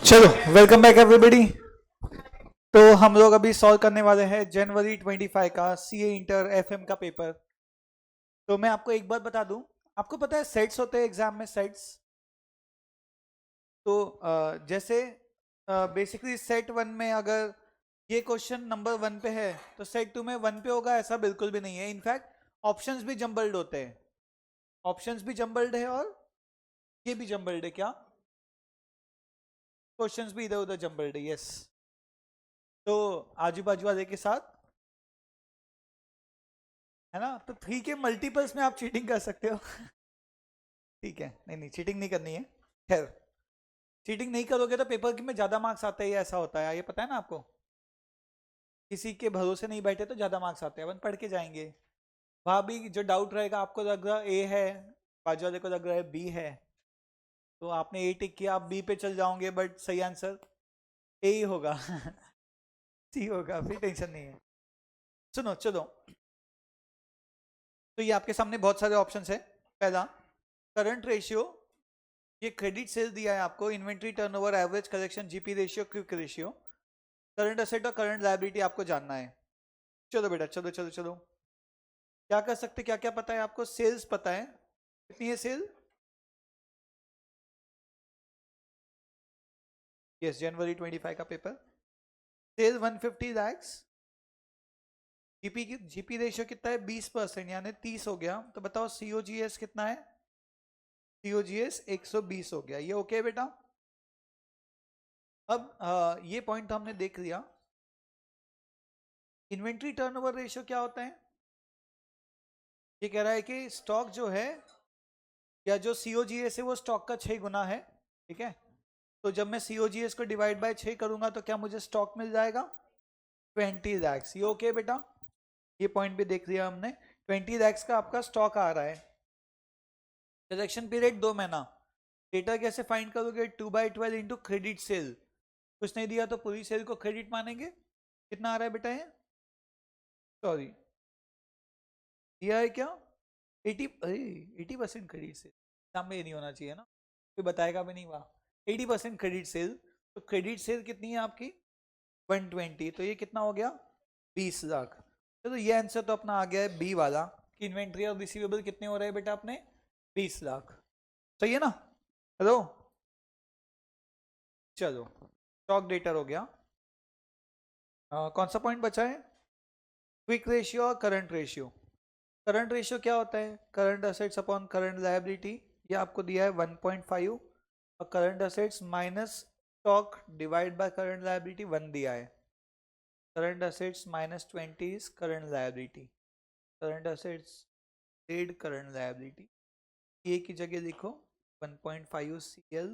चलो welcome back everybody. तो हम लोग अभी सॉल्व करने वाले हैं जनवरी 25 का सीए इंटर एफएम का पेपर। तो मैं आपको एक बात बता दूं, आपको पता है सेट्स होते हैं एग्जाम में, सेट्स। तो जैसे बेसिकली सेट वन में अगर ये क्वेश्चन नंबर वन पे है तो सेट टू में वन पे होगा, ऐसा बिल्कुल भी नहीं है। इनफैक्ट ऑप्शंस भी जम्बल्ड होते हैं, ऑप्शंस भी जम्बल्ड है और ये भी जम्बल्ड है। क्या क्वेश्चंस भी इधर उधर जम्बल्ड है? यस। तो आजू बाजू वाले के साथ है ना, तो थ्री के मल्टीपल्स में आप चीटिंग कर सकते हो। ठीक है, नहीं नहीं चीटिंग नहीं करनी है। खैर, चीटिंग नहीं करोगे तो पेपर में ज्यादा मार्क्स आते हैं, ऐसा होता है, ये पता है ना आपको। किसी के भरोसे नहीं बैठे तो ज्यादा मार्क्स आते हैं, अपन पढ़ के जाएंगे। वहां भी जो डाउट रहेगा, आपको लग रहा ए है, बाजू वाले को लग रहा है बी है, तो आपने ए टिक किया, आप बी पे चल जाओगे, बट सही आंसर ए ही होगा। सी होगा, फिर टेंशन नहीं है। सुनो चलो, तो ये आपके सामने बहुत सारे ऑप्शन है। पहला करंट रेशियो, ये क्रेडिट सेल दिया है आपको, inventory turnover, average collection, GP ratio, quick ratio, current asset और करंट लायबिलिटी आपको जानना है। चलो बेटा, चलो चलो चलो, क्या कर सकते, क्या क्या पता है आपको? सेल्स पता है, कितनी है सेल? यस, जनवरी 25 का पेपर। सेल 150 लैक्स, जीपी की जीपी रेशियो कितना है? 20%, यानी 30 हो गया। तो बताओ सीओजीएस कितना है? सीओजीएस 120 हो गया। ये ओके बेटा? अब ये पॉइंट हमने देख लिया। इन्वेंट्री टर्नओवर रेशियो क्या होता है? ये कह रहा है कि स्टॉक जो है, या जो सीओजीएस है वो स्टॉक का 6 गुना है। ठीक है, तो जब मैं सीओजीएस को डिवाइड बाय 6 करूंगा तो क्या मुझे स्टॉक मिल जाएगा? 20 लैक्स। ये ओके बेटा? ये पॉइंट भी देख लिया हमने। 20 लैक्स का आपका स्टॉक आ रहा है। ट्रांजेक्शन पीरियड 2 महीना। डेटा कैसे फाइंड करोगे? 2/12 इंटू क्रेडिट सेल। कुछ नहीं दिया तो पूरी सेल को क्रेडिट मानेंगे। कितना आ रहा है बेटा ये? सॉरी, दिया है क्या? 80? अरे 80% क्रेडिट सेल, एग्जाम में ये नहीं होना चाहिए ना, कोई बताएगा भी नहीं वहाँ। 80% क्रेडिट सेल, तो क्रेडिट सेल कितनी है आपकी? 120, तो ये कितना हो गया? 20 लाख। चलो ये आंसर तो अपना आ गया है बी वाला, कि इन्वेंट्री और रिसीवेबल कितने हो रहे हैं बेटा अपने? 20 लाख। सही है ना? हेलो, चलो स्टॉक डेटर हो गया। कौन सा पॉइंट बचा है? क्विक रेशियो और करंट रेशियो। करंट रेशियो क्या होता है? Current assets upon current liability. ये आपको दिया है 1.5, और current assets minus stock divide by current liability 1 दिया है। Current assets minus 20 is current liability. Current assets dead current liability, A की जगह लिखो 1.5 CL,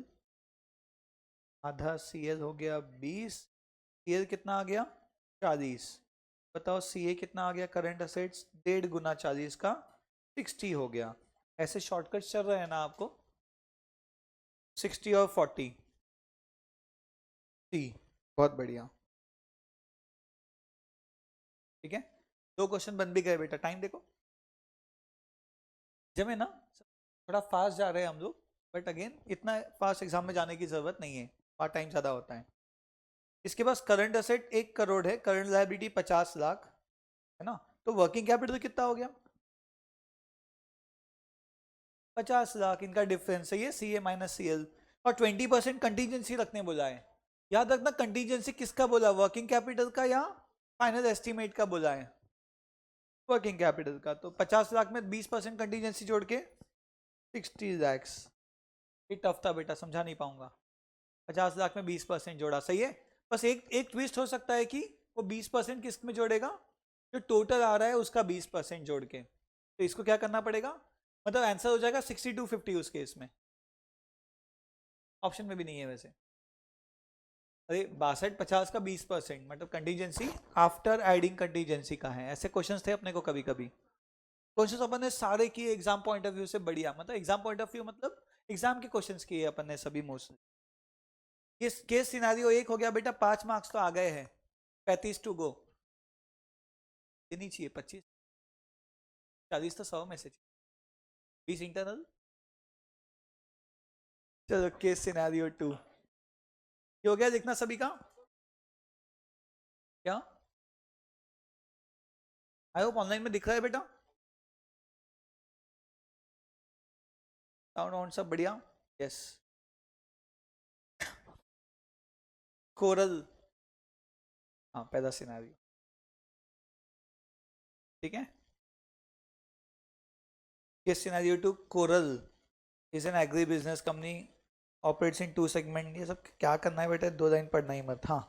आधा CL हो गया 20, CL कितना आ गया? 40। बताओ CA कितना आ गया? करंट असेट्स 1.5 गुना 40 का 60 हो गया। ऐसे शॉर्टकट चल रहे हैं ना आपको? 60 और 40, सी। बहुत बढ़िया। ठीक है, 2 क्वेश्चन बन भी गए बेटा। टाइम देखो, जब है ना, थोड़ा फास्ट जा रहे हैं हम लोग, बट अगेन इतना फास्ट एग्जाम में जाने की जरूरत नहीं है, और टाइम ज्यादा होता है। इसके पास करंट असेट 1 करोड़ है, करंट लायबिलिटी 50 लाख है ना, तो वर्किंग कैपिटल कितना हो गया? 50 लाख। इनका डिफरेंस है ये सी ए माइनस सी एल, और 20% कंटीजेंसी रखने बोला है। याद रखना, कंटीजेंसी किसका बोला? वर्किंग कैपिटल का या फाइनल एस्टिमेट का बोला है? वर्किंग कैपिटल का। तो 50 लाख में 20% कंटीजेंसी जोड़ के 60 लैक्स। ये टफ था बेटा, समझा नहीं पाऊंगा। 50 लाख में 20% जोड़ा, सही है। बस एक एक ट्विस्ट हो सकता है कि वो 20% किस में जोड़ेगा? जो टोटल आ रहा है उसका 20% जोड़ के। तो इसको क्या करना पड़ेगा? मतलब आंसर हो जाएगा 60-50 उस केस में। ऑप्शन में भी नहीं है वैसे। अरे 62-50 का 20%, मतलब कंटीजेंसी आफ्टर एडिंग कंटीजेंसी का है। ऐसे क्वेश्चंस थे अपने को कभी कभी। क्वेश्चंस अपन ने सारे किए एग्जाम पॉइंट ऑफ व्यू से बढ़िया, मतलब एग्जाम पॉइंट ऑफ व्यू मतलब एग्जाम के क्वेश्चंस किए अपन ने सभी मोस्टली। केस केस सिनारियो एक हो गया बेटा, 5 मार्क्स तो आ गए हैं, 35 टू गो। ये नहीं चाहिए 25, 40 तो 100 में से चाहिए, 20 इंटरनल। चलो केस सिनारियो 2। ये हो गया देखना सभी का क्या? आई होप ऑनलाइन में दिख रहा है बेटा, साउंड वाउंड सब बढ़िया? यस। कोरल, हाँ पहला सिनेरियो, ठीक है। Case scenario two, Coral is an agri business company, operates in two segment. ये सब क्या करना है बेटा, 2 लाइन पढ़ना ही मत। हाँ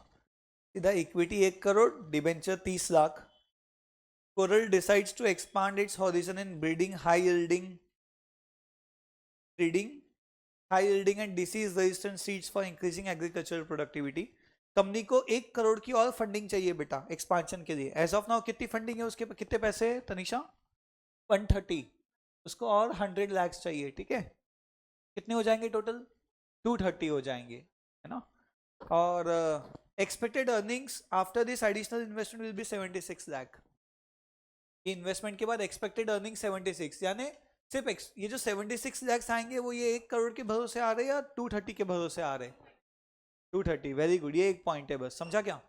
सीधा, equity 1 crore, debenture 30 lakh. Coral decides to expand its horizon in breeding high yielding, breeding high yielding and disease resistant seeds for increasing agricultural productivity. Company को 1 करोड़ की और फंडिंग चाहिए बेटा एक्सपांशन के लिए। एज ऑफ नाउ कितनी फंडिंग है उसके, कितने पैसे है तनिषा? 130। उसको और 100 लाख चाहिए, ठीक है। कितने हो जाएंगे टोटल? 230 हो जाएंगे, है ना। और expected earnings after this additional investment will be 76 lakh. Investment के बाद एक्सपेक्टेड अर्निंग 76, यानी सिर्फ ये जो 76 लैक्स आएंगे वो ये 1 करोड़ के भरोसे आ रहे हैं या 230 के भरोसे आ रहे हैं? 230, वेरी गुड, ये एक पॉइंट है बस, समझा क्या?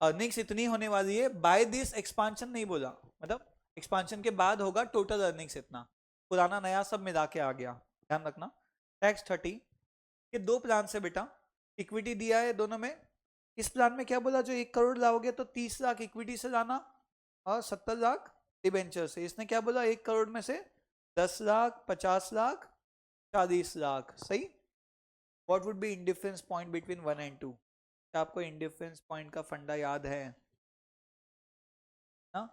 अर्निंग्स इतनी होने वाली है बाय दिस एक्सपांशन नहीं बोला, मतलब एक्सपांशन के बाद होगा टोटल अर्निंग्स इतना, पुराना नया सब मिला के आ गया, ध्यान रखना। टैक्स 30, ये 2 प्लान से बेटा, इक्विटी दिया है दोनों में। इस प्लान में क्या बोला, जो 1 करोड़ लाओगे तो 30 लाख इक्विटी से लाना और 70 लाख डिबेंचर से। इसने क्या बोला, 1 करोड़ में से 10 लाख, 50 लाख, 40 लाख, सही। What would be indifference point between 1 and 2? क्या आपको इंडिफरेंस पॉइंट का फंडा याद है ना?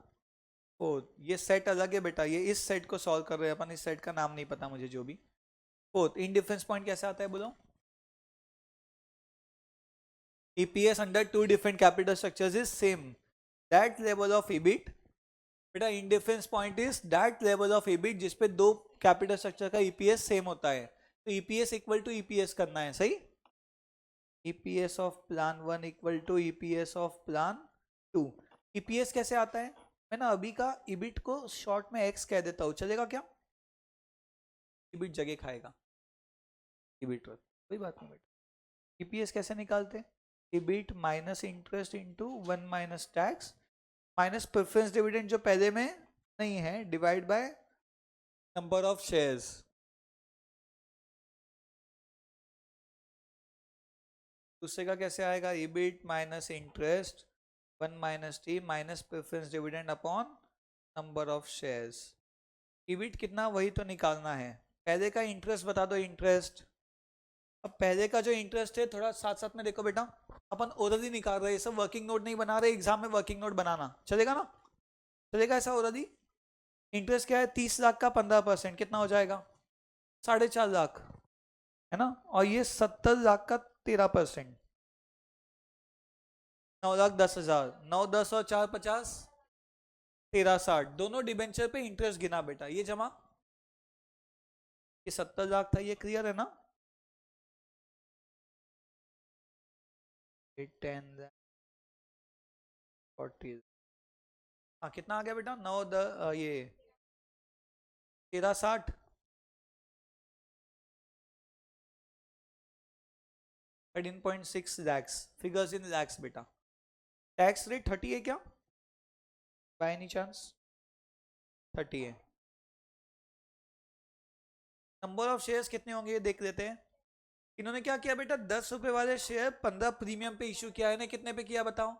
ओ, ये सेट अलग है बेटा, ये इस सेट को सॉल्व कर रहे हैं अपन, इस सेट का नाम नहीं पता मुझे, जो भी। फोर्थ, इंडिफरेंस पॉइंट कैसे आता है बोलो? EPS under two different capital structures is same. That level of EBIT, बेटा indifference point is that level of EBIT जिसपे 2 कैपिटल स्ट्रक्चर का EPS सेम होता है। तो EPS इक्वल टू EPS करना है, सही। EPS of plan 1 equal to EPS of plan 2। EPS कैसे आता है? मैं ना अभी का EBIT को शॉर्ट में X कह देता हूँ, चलेगा क्या? EBIT जगह खाएगा EBIT पर, कोई बात नहीं बेटा। EPS कैसे निकालते? EBIT minus interest into 1 minus tax minus preference dividend जो पहले में नहीं है, divide by number of shares. दूसरे का कैसे आएगा? EBIT minus interest 1 minus T minus preference dividend upon number of shares. EBIT कितना वही तो निकालना है। पहले का इंटरेस्ट बता दो, इंटरेस्ट। अब पहले का जो इंटरेस्ट है, थोड़ा साथ साथ में देखो बेटा, अपन ओरली निकाल रहे हैं, सब वर्किंग नोट नहीं बना रहे, एग्जाम में वर्किंग नोट बनाना चलेगा ना? चलेगा ऐसा ओरली? इंटरेस्ट क्या है? 30 लाख का 15%, कितना हो जाएगा? 4.5 लाख, है ना। और ये 70 लाख का 13%, 9,10,000। 9, 10 और 4, 50, 13,60। दोनों डिबेंचर पे इंटरेस्ट गिना बेटा, ये जमा, ये 70 लाख था, ये क्लियर है ना? 10, 40, हाँ कितना आ गया बेटा? 9, 10, ये 13,60, 13.6 लैक्स, फिगर्स इन लैक्स बेटा। टैक्स रेट 30 है क्या बाय एनी चांस? 30 है। नंबर ऑफ शेयर्स कितने होंगे ये देख लेते हैं। इन्होंने क्या किया बेटा, 10 रुपए वाले शेयर 15 प्रीमियम पे इश्यू किया है ना। कितने पे किया बताओ?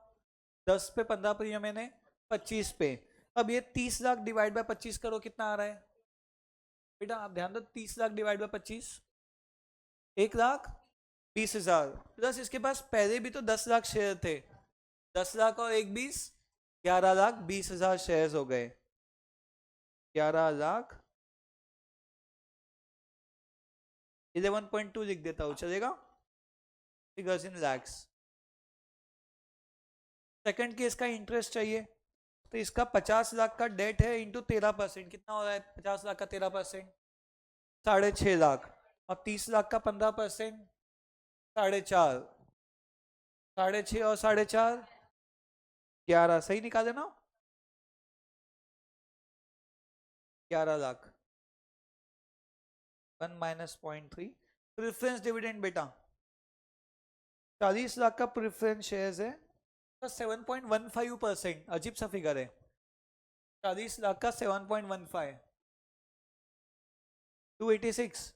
10 पे 15 प्रीमियम है, 25 पे। अब ये 30 लाख डिवाइड बाय 25 करो, कितना आ रहा है बेटा? आप ध्यान दो, 30 लाख डिवाइड बाय 25, 1,20,000। प्लस इसके पास पहले भी तो 10 लाख शेयर थे, 10 लाख और 1,20, 11,20,000 शेयर हो गए। 11 लाख 11.2 लिख देता हूं, चलेगा? Figures in lakhs. Second case का इंटरेस्ट चाहिए, तो इसका 50 लाख का डेट है इंटू 13%, कितना हो रहा है 50 लाख का 13%? 6.5 लाख। और 30 लाख का 15%, 4.5, 6.5 और 4.5, 11, सही निकाले ना? 11 लाख। 1 माइनस 0.3। प्रेफरेंस डिविडेंड बेटा, 40 लाख का प्रेफरेंस शेयर्स है तो 7.15%, अजीब सा फिगर है। 40 लाख का 7.15, 286,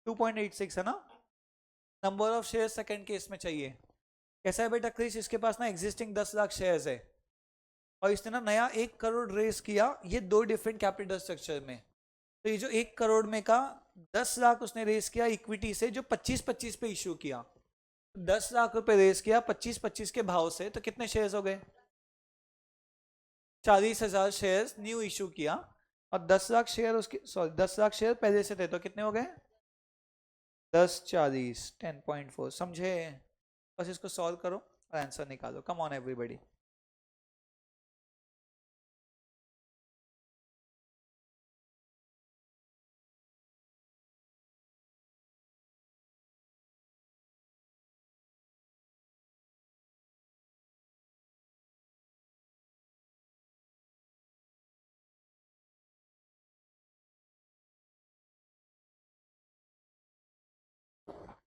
2.86 है ना। Number of share second case में चाहिए। कैसा है बेटा क्रिस, इसके पास ना एग्जिस्टिंग 10 लाख शेयर्स है और इसने ना नया 1 करोड़ रेस किया, ये 2 डिफरेंट कैपिटल स्ट्रक्चर में। तो ये जो 1 करोड़ में का 10 लाख उसने रेस किया इक्विटी से, जो 25-25 पे इश्यू किया। 10 लाख रुपए रेस किया 25-25 के भाव से, तो कितने शेयर्स हो गए? 40,000 शेयर्स न्यू इश्यू किया और 10 लाख शेयर उसके, सॉरी 10 लाख शेयर पहले से थे, तो कितने हो गए? 10 40 10.4, समझे? बस इसको सॉल्व करो और आंसर निकालो। Come on everybody.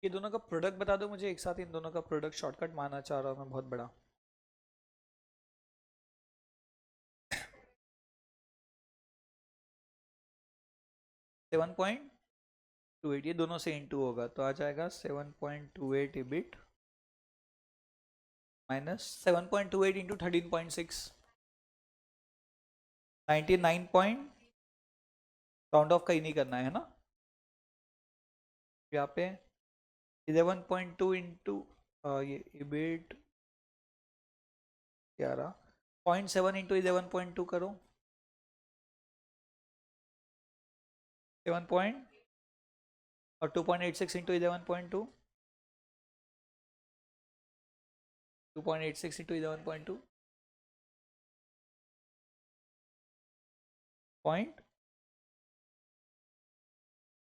ये दोनों का प्रोडक्ट बता दो मुझे एक साथ। इन दोनों का प्रोडक्ट शॉर्टकट मानना चाह रहा हूँ मैं बहुत बड़ा। सेवन पॉइंट टू एट, ये दोनों से इंटू होगा तो आ जाएगा 7.28 EBIT minus 7.28 into 13.6, 99 point, round of कहीं नहीं करना है ना। यहाँ पे 11.2 इंटू ये इबिट 11.7 इंटू 11.2 करो, 7 पॉइंट, और 2.86 इंटू 11.2, 2.86 इंटू 11.2 पॉइंट,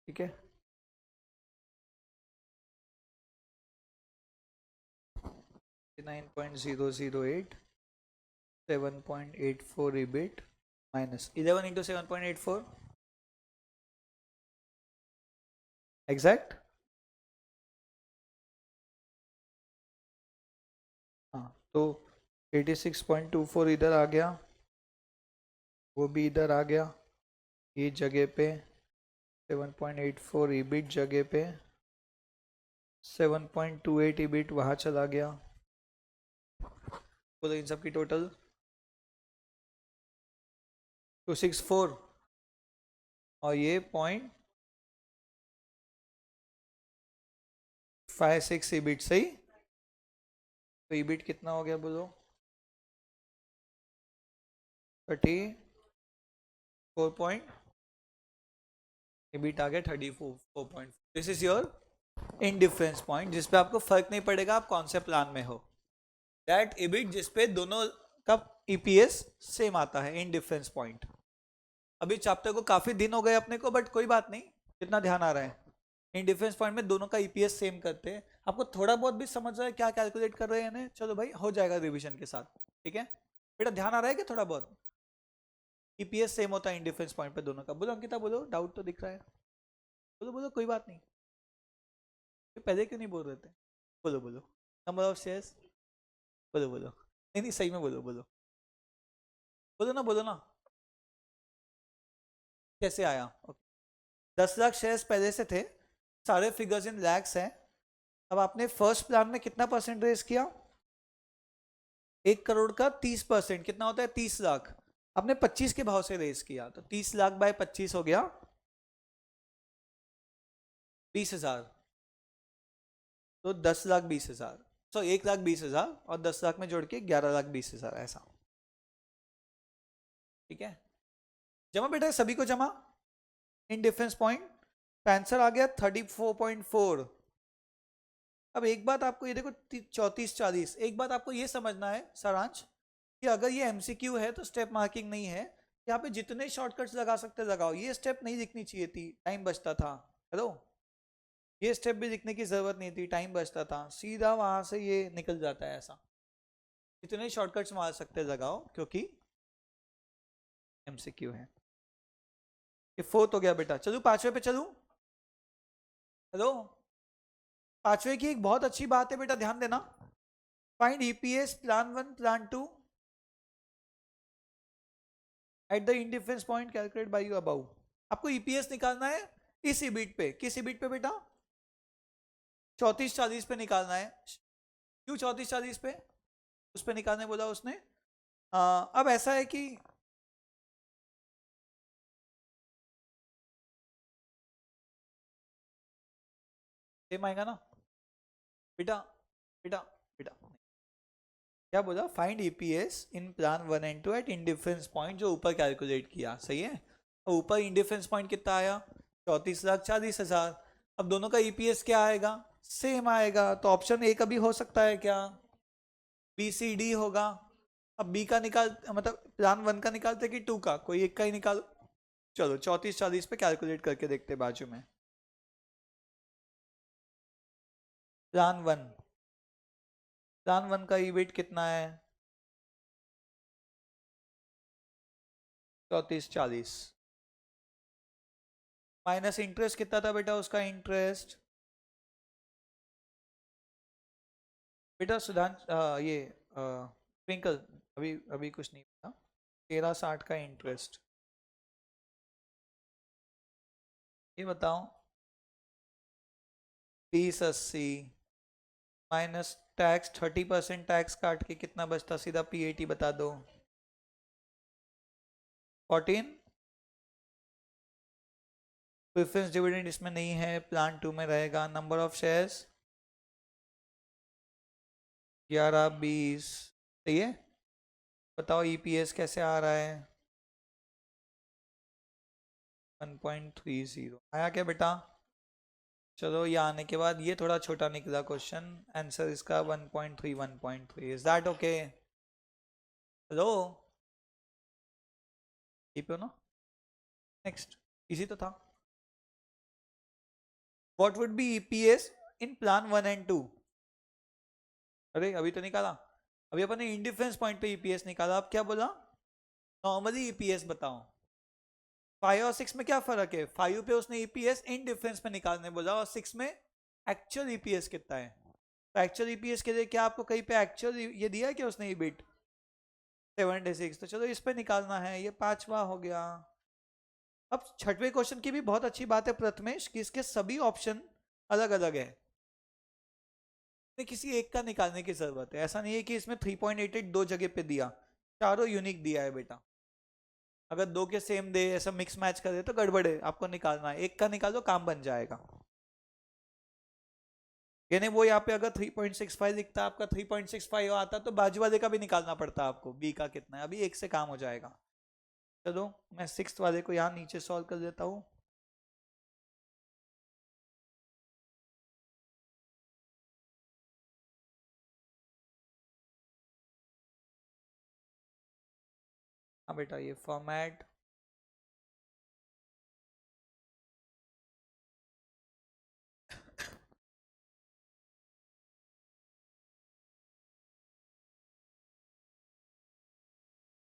ठीक है। 9.008, 7.84 EBIT minus 11 into 7.84 एग्जैक्ट। हाँ तो 86.24 इधर आ गया, वो भी इधर आ गया, ये जगह पे 7.84 EBIT जगह पे 7.28 EBIT वहाँ चला गया। बोलो इन सब की टोटल 264 और ये 0.56 EBIT, सही। तो EBIT कितना हो गया बोलो? 34 पॉइंट, EBIT आ गया 34 point. This is your in difference point, जिसपे आपको फर्क नहीं पड़ेगा आप कौन से प्लान में हो। दैट EBIT जिसपे दोनों का EPS सेम आता है, इन डिफरेंस पॉइंट। अभी चैप्टर को काफी दिन हो गए अपने को, बट कोई बात नहीं, जितना ध्यान आ रहा है। इन डिफरेंस पॉइंट में दोनों का EPS सेम करते हैं। आपको थोड़ा बहुत भी समझ रहा है क्या कैलकुलेट कर रहे हैं? चलो भाई हो जाएगा रिविजन के साथ, ठीक है बेटा। ध्यान आ रहा है कि थोड़ा बहुत EPS सेम होता है इन डिफरेंस पॉइंट पे दोनों का? बोलो अंकिता, बोलो, डाउट तो दिख रहा है। बोलो बोलो, कोई बात नहीं। पहले क्यों नहीं बोल रहे थे? बोलो बोलो। नंबर ऑफ शेयर्स, बोलो बोलो। नहीं नहीं, सही में बोलो, बोलो बोलो ना, बोलो ना। कैसे आया? ओके, 10 लाख शेयर्स पहले से थे, सारे फिगर्स इन लैक्स हैं। अब आपने फर्स्ट प्लान में कितना परसेंट रेस किया? 1 करोड़ का 30% कितना होता है? 30 लाख। आपने 25 के भाव से रेस किया, तो 30 लाख बाय 25 हो गया 20,000। तो 10 लाख 20,000, सो 1 लाख 20,000 और 10 लाख में जोड़ के 11 लाख 20,000, ऐसा, ठीक है। जमा बेटा सभी को जमा इन डिफरेंस पॉइंट, आंसर आ गया 34.4। अब एक बात आपको ये देखो, 34-40, एक बात आपको ये समझना है सारांश, कि अगर ये MCQ है तो स्टेप मार्किंग नहीं है। यहाँ पे जितने शॉर्टकट्स लगा सकते लगाओ, ये स्टेप नहीं लिखनी चाहिए थी, टाइम बचता था। हेलो, ये स्टेप भी लिखने की जरूरत नहीं थी, टाइम बचता था, सीधा वहां से ये निकल जाता है ऐसा। जितने शॉर्टकट्स मार सकते लगाओ, क्योंकि MCQ है। ये 4th हो गया बेटा, चलू 5वें पे चलू। हेलो, पांचवे की एक बहुत अच्छी बात है बेटा, ध्यान देना। Find EPS plan 1 plan 2 at the indifference point calculate by you above. आपको ईपीएस निकालना है इस ईबिट पे। किस ईबिट पे बेटा? 3440 पे निकालना है। क्यों 3440 पे? उस पे निकालने बोला उसने। अब ऐसा है कि सेम आएगा ना बेटा? बेटा बेटा क्या बोला? Find EPS in plan 1 and 2 at indifference point, जो ऊपर कैलकुलेट किया, सही है। और ऊपर इंडिफरेंस पॉइंट कितना आया? 34,40,000। अब दोनों का ईपीएस क्या आएगा? सेम आएगा। तो ऑप्शन ए कभी हो सकता है क्या? बी सी डी होगा। अब बी का निकाल, मतलब प्लान 1 का निकालते कि 2 का? कोई एक का ही निकाल। चलो 3440 पे कैलकुलेट करके देखते बाजू में। प्लान 1, प्लान 1 का ईबिट कितना है? 3440 माइनस इंटरेस्ट कितना था बेटा उसका? इंटरेस्ट बेटा सुधांश, ये ट्विंकल, अभी अभी कुछ नहीं था। 1360 का इंटरेस्ट। ये बताओ, 3080 माइनस टैक्स 30% टैक्स काट के कितना बचता? सीधा पीएटी बता दो। 14। प्रेफरेंस डिविडेंड इसमें नहीं है, प्लान 2 में रहेगा। नंबर ऑफ शेयर्स 1120, सही है। बताओ ईपीएस कैसे आ रहा है? 1.30 आया क्या बेटा? चलो ये आने के बाद ये थोड़ा छोटा निकला क्वेश्चन। आंसर इसका 1.3, 1.3। Is that okay? हेलो, ठीक हो ना? नेक्स्ट, इजी तो था। What would be EPS in plan 1 and 2? अरे अभी तो निकाला, अभी अपन ने इंडिफरेंस पॉइंट पे ईपीएस निकाला। अब क्या बोला? नॉर्मली ईपीएस बताओ। 5 और 6 में क्या फर्क है? 5 पे उसने ईपीएस इन डिफरेंस पे निकालने बोला, और 6 में एक्चुअल ईपीएस कितना है। तो एक्चुअल ईपीएस के लिए क्या आपको कहीं पे एक्चुअल ये दिया है क्या उसने? ईबिट 76। तो चलो इस पे निकालना है। ये पांचवा हो गया। अब छठवें क्वेश्चन की भी बहुत अच्छी बात है प्रथमेश, कि इसके सभी ऑप्शन अलग अलग है। किसी एक का निकालने की जरूरत है। ऐसा नहीं है कि इसमें 3.88 दो जगह पे दिया, चारों यूनिक दिया है बेटा। अगर दो के सेम दे, ऐसा मिक्स मैच कर दे तो गड़बड़ है। आपको निकालना है, एक का निकालो, काम बन जाएगा। यानी वो यहाँ पे अगर 3.65 लिखता, आपका 3.65 आता, तो बाजू वाले का भी निकालना पड़ता आपको, बी का कितना है। अभी एक से काम हो जाएगा। चलो मैं 6th वाले को यहाँ नीचे सॉल्व कर देता हूँ। हाँ बेटा, ये फॉर्मेट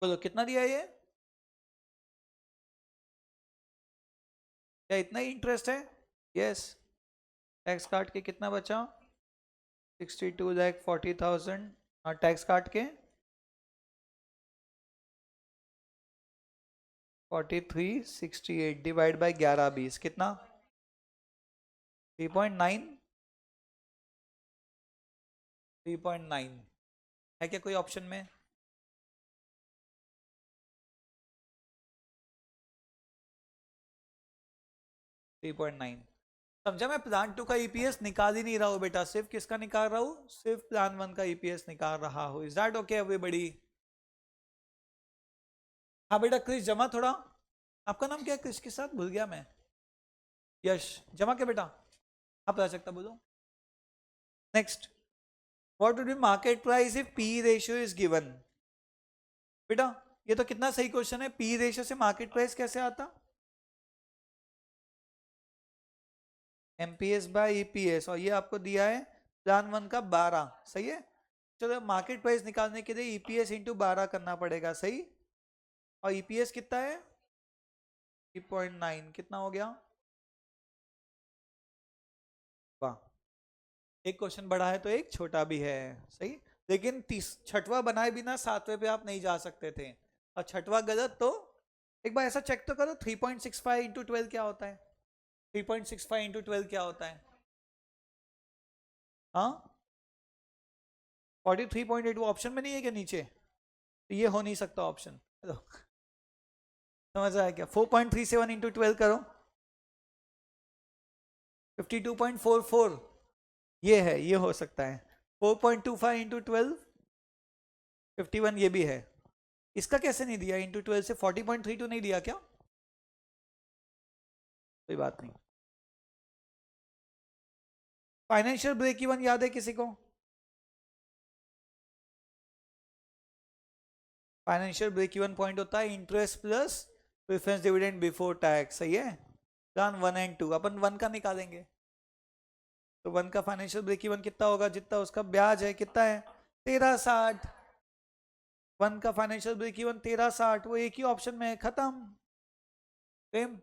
बोलो कितना दिया ये? क्या इतना ही इंटरेस्ट है? यस। टैक्स काट के कितना बचा? 62,40,000। टैक्स काट के 4368 डिवाइड बाई 1120 कितना? 3.9। 3.9 है क्या कोई ऑप्शन में? थ्री पॉइंट नाइन समझा। मैं प्लान 2 का ईपीएस निकाल ही नहीं रहा हूँ बेटा, सिर्फ किसका निकाल रहा हूँ? सिर्फ प्लान 1 का ईपीएस निकाल रहा हूँ। Is that okay everybody? हाँ बेटा क्रिश जमा थोड़ा। आपका नाम क्या है क्रिश के साथ? भूल गया मैं। यश जमा क्या बेटा? आप बता सकता, बोलो। Next, what would be market price if P ratio is given? बेटा ये तो कितना सही क्वेश्चन है। पी रेशियो से मार्केट प्राइस कैसे आता? एमपीएस बाय ईपीएस, और ये आपको दिया है प्लान 1 का 12, सही है। चलो मार्केट प्राइस निकालने के लिए ईपीएस इंटू 12 करना पड़ेगा, सही। और ईपीएस कितना है? 3.9। कितना हो गया? वाह, एक क्वेश्चन बड़ा है तो एक छोटा भी है, सही। लेकिन छठवा बनाए बिना सातवें पे आप नहीं जा सकते थे, और छठवा गलत तो एक बार ऐसा चेक तो करो 3.65 इंटू 12 क्या होता है, 3.65 इंटू 12 क्या होता है, हाँ 43.8, वो ऑप्शन में नहीं है क्या नीचे, तो ये हो नहीं सकता ऑप्शन। समझ आया क्या, 4.37 इंटू 12 करो 52.44, ये है, ये हो सकता है। 4.25 इंटू 12 51, ये भी है। इसका कैसे नहीं दिया, इंटू 12 से 40.32 नहीं दिया क्या, कोई बात नहीं। फाइनेंशियल ब्रेक इवन याद है किसी को, फाइनेंशियल ब्रेक इवन पॉइंट होता है interest plus preference dividend before tax, सही है। डन 1 एंड 2, अपन 1 का निकालेंगे, तो 1 का फाइनेंशियल ब्रेक इवन कितना होगा, जितना उसका ब्याज है, कितना है 13.60, 1 का फाइनेंशियल ब्रेक इवन 13.60, वो एक ही ऑप्शन में है, खत्म, सेम,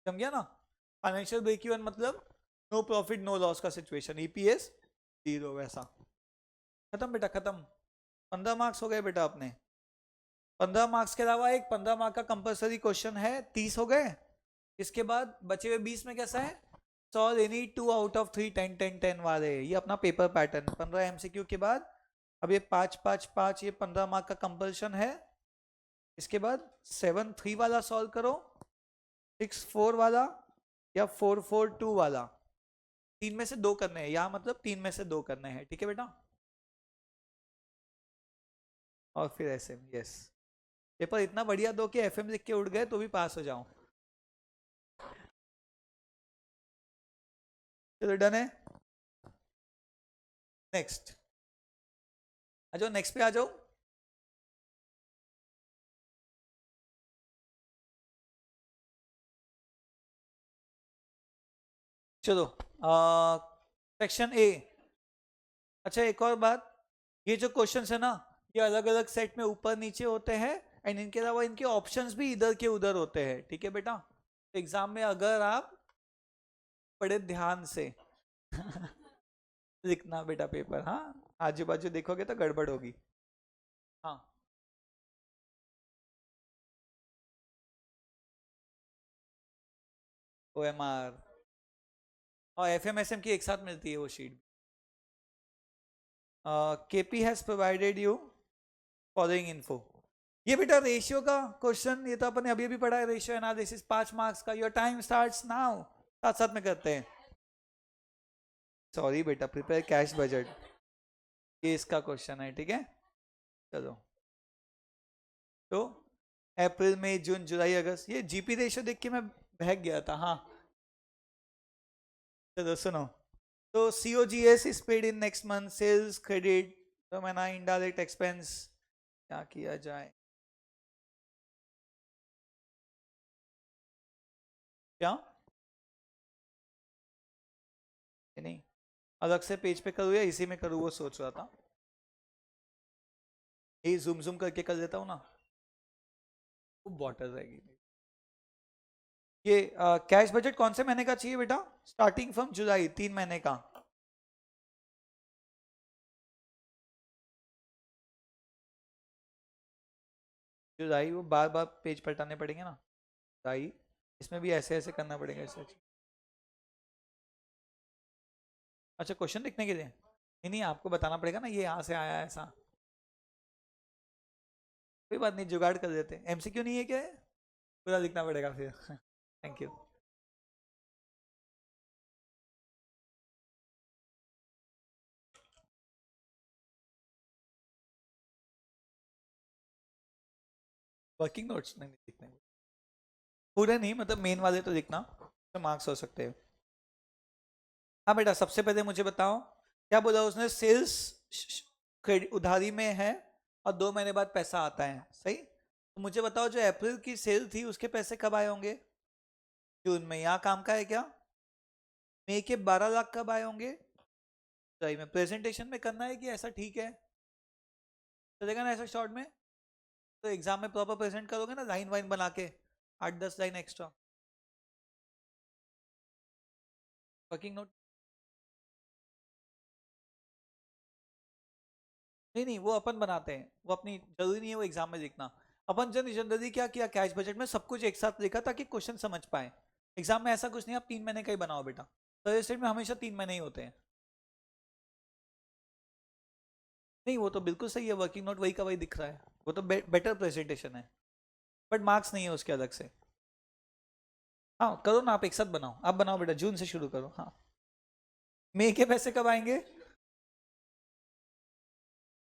समझ ना। फाइनेंशियल ब्रेक इवन मतलब नो प्रॉफिट नो लॉस का सिचुएशन, ईपीएस 0, वैसा, खत्म बेटा खत्म। 15 मार्क्स हो गए बेटा अपने। 15 मार्क्स के अलावा एक 15 मार्क का कंपलसरी क्वेश्चन है, 30 हो गए। इसके बाद बचे हुए 20 में कैसा है, सॉल्व एनी 2 आउट ऑफ 3 10 10 10 वाले, ये अपना पेपर पैटर्न 15 एमसीक्यू के बाद। अब ये 5 5 5, ये 15 मार्क का कंपल्शन है। इसके बाद 7 3 वाला सॉल्व करो, 6 4 वाला, या 4 4 2 वाला, तीन में से दो करने हैं, यहाँ मतलब 3 में से 2 करने हैं, ठीक है बेटा। और फिर ऐसे, यस, पेपर इतना बढ़िया दो कि एफएम लिख के उड़ गए तो भी पास हो जाऊं। चलो डन है, नेक्स्ट आ जाओ, नेक्स्ट पे आ जाओ। चलो सेक्शन ए। अच्छा एक और बात, ये जो क्वेश्चन है ना, ये अलग अलग सेट में ऊपर नीचे होते हैं, एंड इनके अलावा इनके ऑप्शंस भी इधर के उधर होते हैं, ठीक है बेटा। एग्जाम में अगर आप बड़े ध्यान से लिखना बेटा पेपर, हाँ आजू बाजू देखोगे तो गड़बड़ होगी। हाँ ओएमआर और एफएमएसएम की एक साथ मिलती है वो sheet. KP has provided you following info, ये बेटा रेशियो का क्वेश्चन, ये तो अपन ने अभी अभी पढ़ा है, रेशियो एनालिसिस 5 मार्क्स का। योर टाइम स्टार्ट्स नाउ, साथ साथ में करते हैं। सॉरी बेटा, प्रिपेयर कैश बजट, ये इसका क्वेश्चन है, ठीक है। चलो, तो अप्रैल मई जून जुलाई अगस्त, ये जीपी रेशियो देख के मैं बहक गया था, हाँ। चलो सुनो, तो COGS is paid in next month, sales credit, तो मैंने इनडायरेक्ट एक्सपेंस क्या किया जाए, क्या ये नहीं, अलग से पेज पे करूँ या इसी में करूँ, वो सोच रहा था। यही जूम जूम करके कर देता हूँ ना, वो बॉटल रहेगी। ये कैश बजट कौन से महीने का चाहिए बेटा, स्टार्टिंग फ्रॉम जुलाई, 3 महीने का। जुलाई, वो बार बार पेज पलटाने पड़ेंगे ना, जुलाई, इसमें भी ऐसे ऐसे करना पड़ेगा, ऐसे। अच्छा क्वेश्चन लिखने के लिए, नहीं नहीं आपको बताना पड़ेगा ना, ये यहाँ से आया है ऐसा। कोई बात नहीं, जुगाड़ कर देते हैं, MCQ नहीं है क्या है? पूरा लिखना पड़ेगा फिर। Thank you. वर्किंग नोट्स नहीं लिखने, पूरे नहीं, मतलब मेन वाले तो लिखना, तो मार्क्स हो सकते हैं। हाँ बेटा, सबसे पहले मुझे बताओ, क्या बोला उसने, सेल्स क्रेडिट उधारी में है, और 2 महीने बाद पैसा आता है, सही। तो मुझे बताओ, जो अप्रैल की सेल थी उसके पैसे कब आए होंगे, जून में, यहाँ काम का है क्या, मई के 12 लाख कब आए होंगे, जुलाई में। प्रेजेंटेशन में करना है कि ऐसा ठीक है, चलेगा ना ऐसा शॉर्ट में, तो एग्जाम में प्रॉपर प्रेजेंट करोगे ना, लाइन वाइन बना के, 8 10 लाइन एक्स्ट्रा। वर्किंग नोट नहीं नहीं, वो अपन बनाते हैं, वो अपनी जरूरी नहीं है वो एग्जाम में लिखना। अपन जनरली क्या किया, कैश बजट में सब कुछ एक साथ लिखा ताकि क्वेश्चन समझ पाए। एग्जाम में ऐसा कुछ नहीं, आप 3 महीने का ही बनाओ बेटा, तो स्टेट में हमेशा 3 महीने ही होते हैं। नहीं वो तो बिल्कुल सही है, वर्किंग नोट वही का वही दिख रहा है, वो तो बेटर प्रेजेंटेशन है, बट मार्क्स नहीं है उसके अलग से। हाँ करो ना, आप एक साथ बनाओ, आप बनाओ बेटा, जून से शुरू करो। हाँ, मई के पैसे कब आएंगे?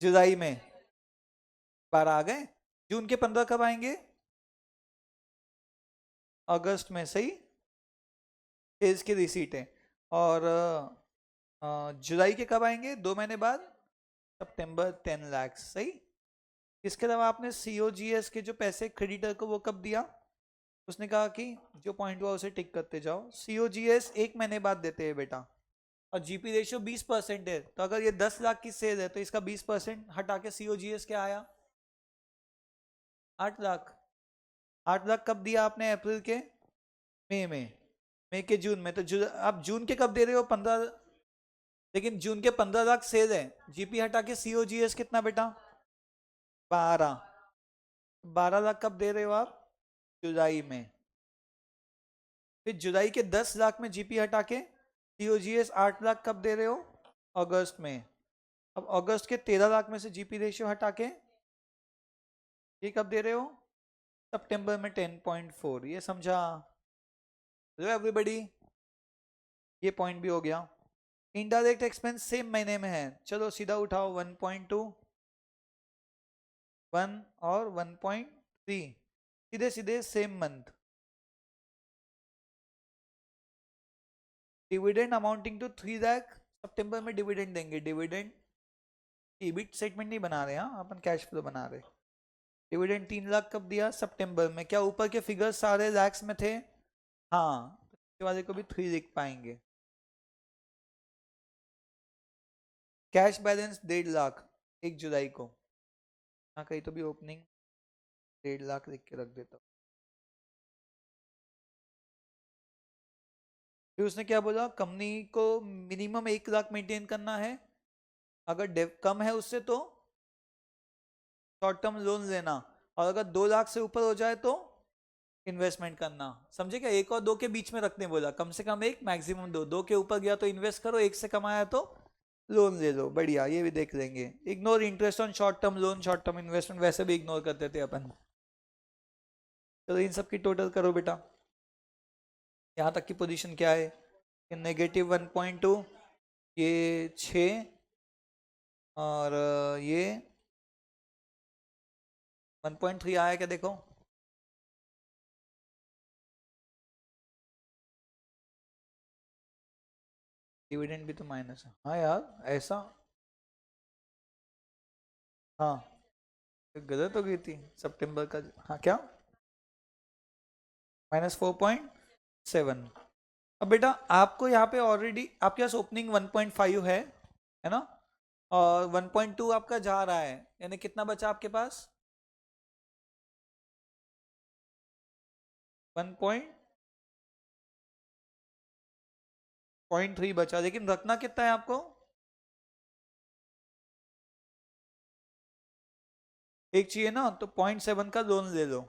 जुलाई में 12 आ गए। जून के 15 कब आएंगे? अगस्त में, सही। सेल्स की रिसीट है। और जुलाई के कब आएंगे, 2 महीने बाद? सितंबर 10 लाख, सही। इसके अलावा आपने सीओजीएस के जो पैसे क्रेडिटर को वो कब दिया? उसने कहा कि जो पॉइंट हुआ उसे टिक करते जाओ। सीओजीएस 1 महीने बाद देते हैं बेटा, और जीपी रेशियो 20% है, तो अगर ये 10 लाख की सेल है तो इसका 20% हटा के सीओजीएस क्या आया? 8 लाख। 8 लाख कब दिया आपने? अप्रैल के? मई में? मई के जून में, तो आप जून के कब दे रहे हो? 15। लेकिन जून के 15 लाख सेल है, जीपी हटा के सीओजीएस कितना बेटा? 12। 12 लाख कब दे रहे हो आप? जुलाई में। फिर जुलाई के 10 लाख में जीपी हटा के सीओजीएस 8 लाख कब दे रहे हो? अगस्त में। अब अगस्त के 13 लाख में से जीपी रेशियो हटा के ये कब दे रहे हो? सितंबर में 10.4। ये समझा? हेलो एवरीबडी, ये पॉइंट भी हो गया। इनडायरेक्ट एक्सपेंस सेम महीने में है, चलो सीधा उठाओ, 1.2, 1 और 1.3, सीधे सीधे same month. Dividend amounting to 3 lakh, सितंबर में डिविडेंड देंगे। डिविडेंड ईबिट स्टेटमेंट नहीं बना रहे, हाँ अपन कैश फ्लो बना रहे। डिविडेंड 3 लाख कब दिया? सितंबर में। क्या ऊपर के फिगर्स सारे लैक्स में थे? हाँ, तो नीचे वाले को भी 3 लिख पाएंगे। कैश बैलेंस 1.5 लाख 1 जुलाई को। हाँ कहीं तो भी ओपनिंग 1.5 लाख लिख के रख देता हूँ। फिर उसने क्या बोला, कंपनी को मिनिमम 1 लाख मेंटेन करना है, अगर कम है उससे तो शॉर्ट टर्म लोन लेना, और अगर 2 लाख से ऊपर हो जाए तो इन्वेस्टमेंट करना। समझे क्या? 1 और 2 के बीच में रखने बोला, कम से कम 1, मैक्सिमम 2। 2 के ऊपर गया तो इन्वेस्ट करो, 1 से कमाया तो लोन ले लो। बढ़िया, ये भी देख लेंगे। Ignore interest on short term loan, short term investment वैसे भी इग्नोर करते थे अपन। चलो इन सब की टोटल करो बेटा। यहाँ तक की पोजीशन क्या है? -1.2, ये 6, और ये 1.3 आया क्या देखो? डिविडेंड भी तो माइनस है, हाँ यार ऐसा। हाँ गलत हो गई थी सितंबर का। हाँ क्या? -4.7। अब बेटा आपको यहाँ पे ऑलरेडी आपके पास ओपनिंग 1.5 है ना, और 1.2 आपका जा रहा है, यानी कितना बचा आपके पास? 1.3 बचा, लेकिन रखना कितना है आपको? एक चाहिए ना, तो 0.7 का लोन ले लो।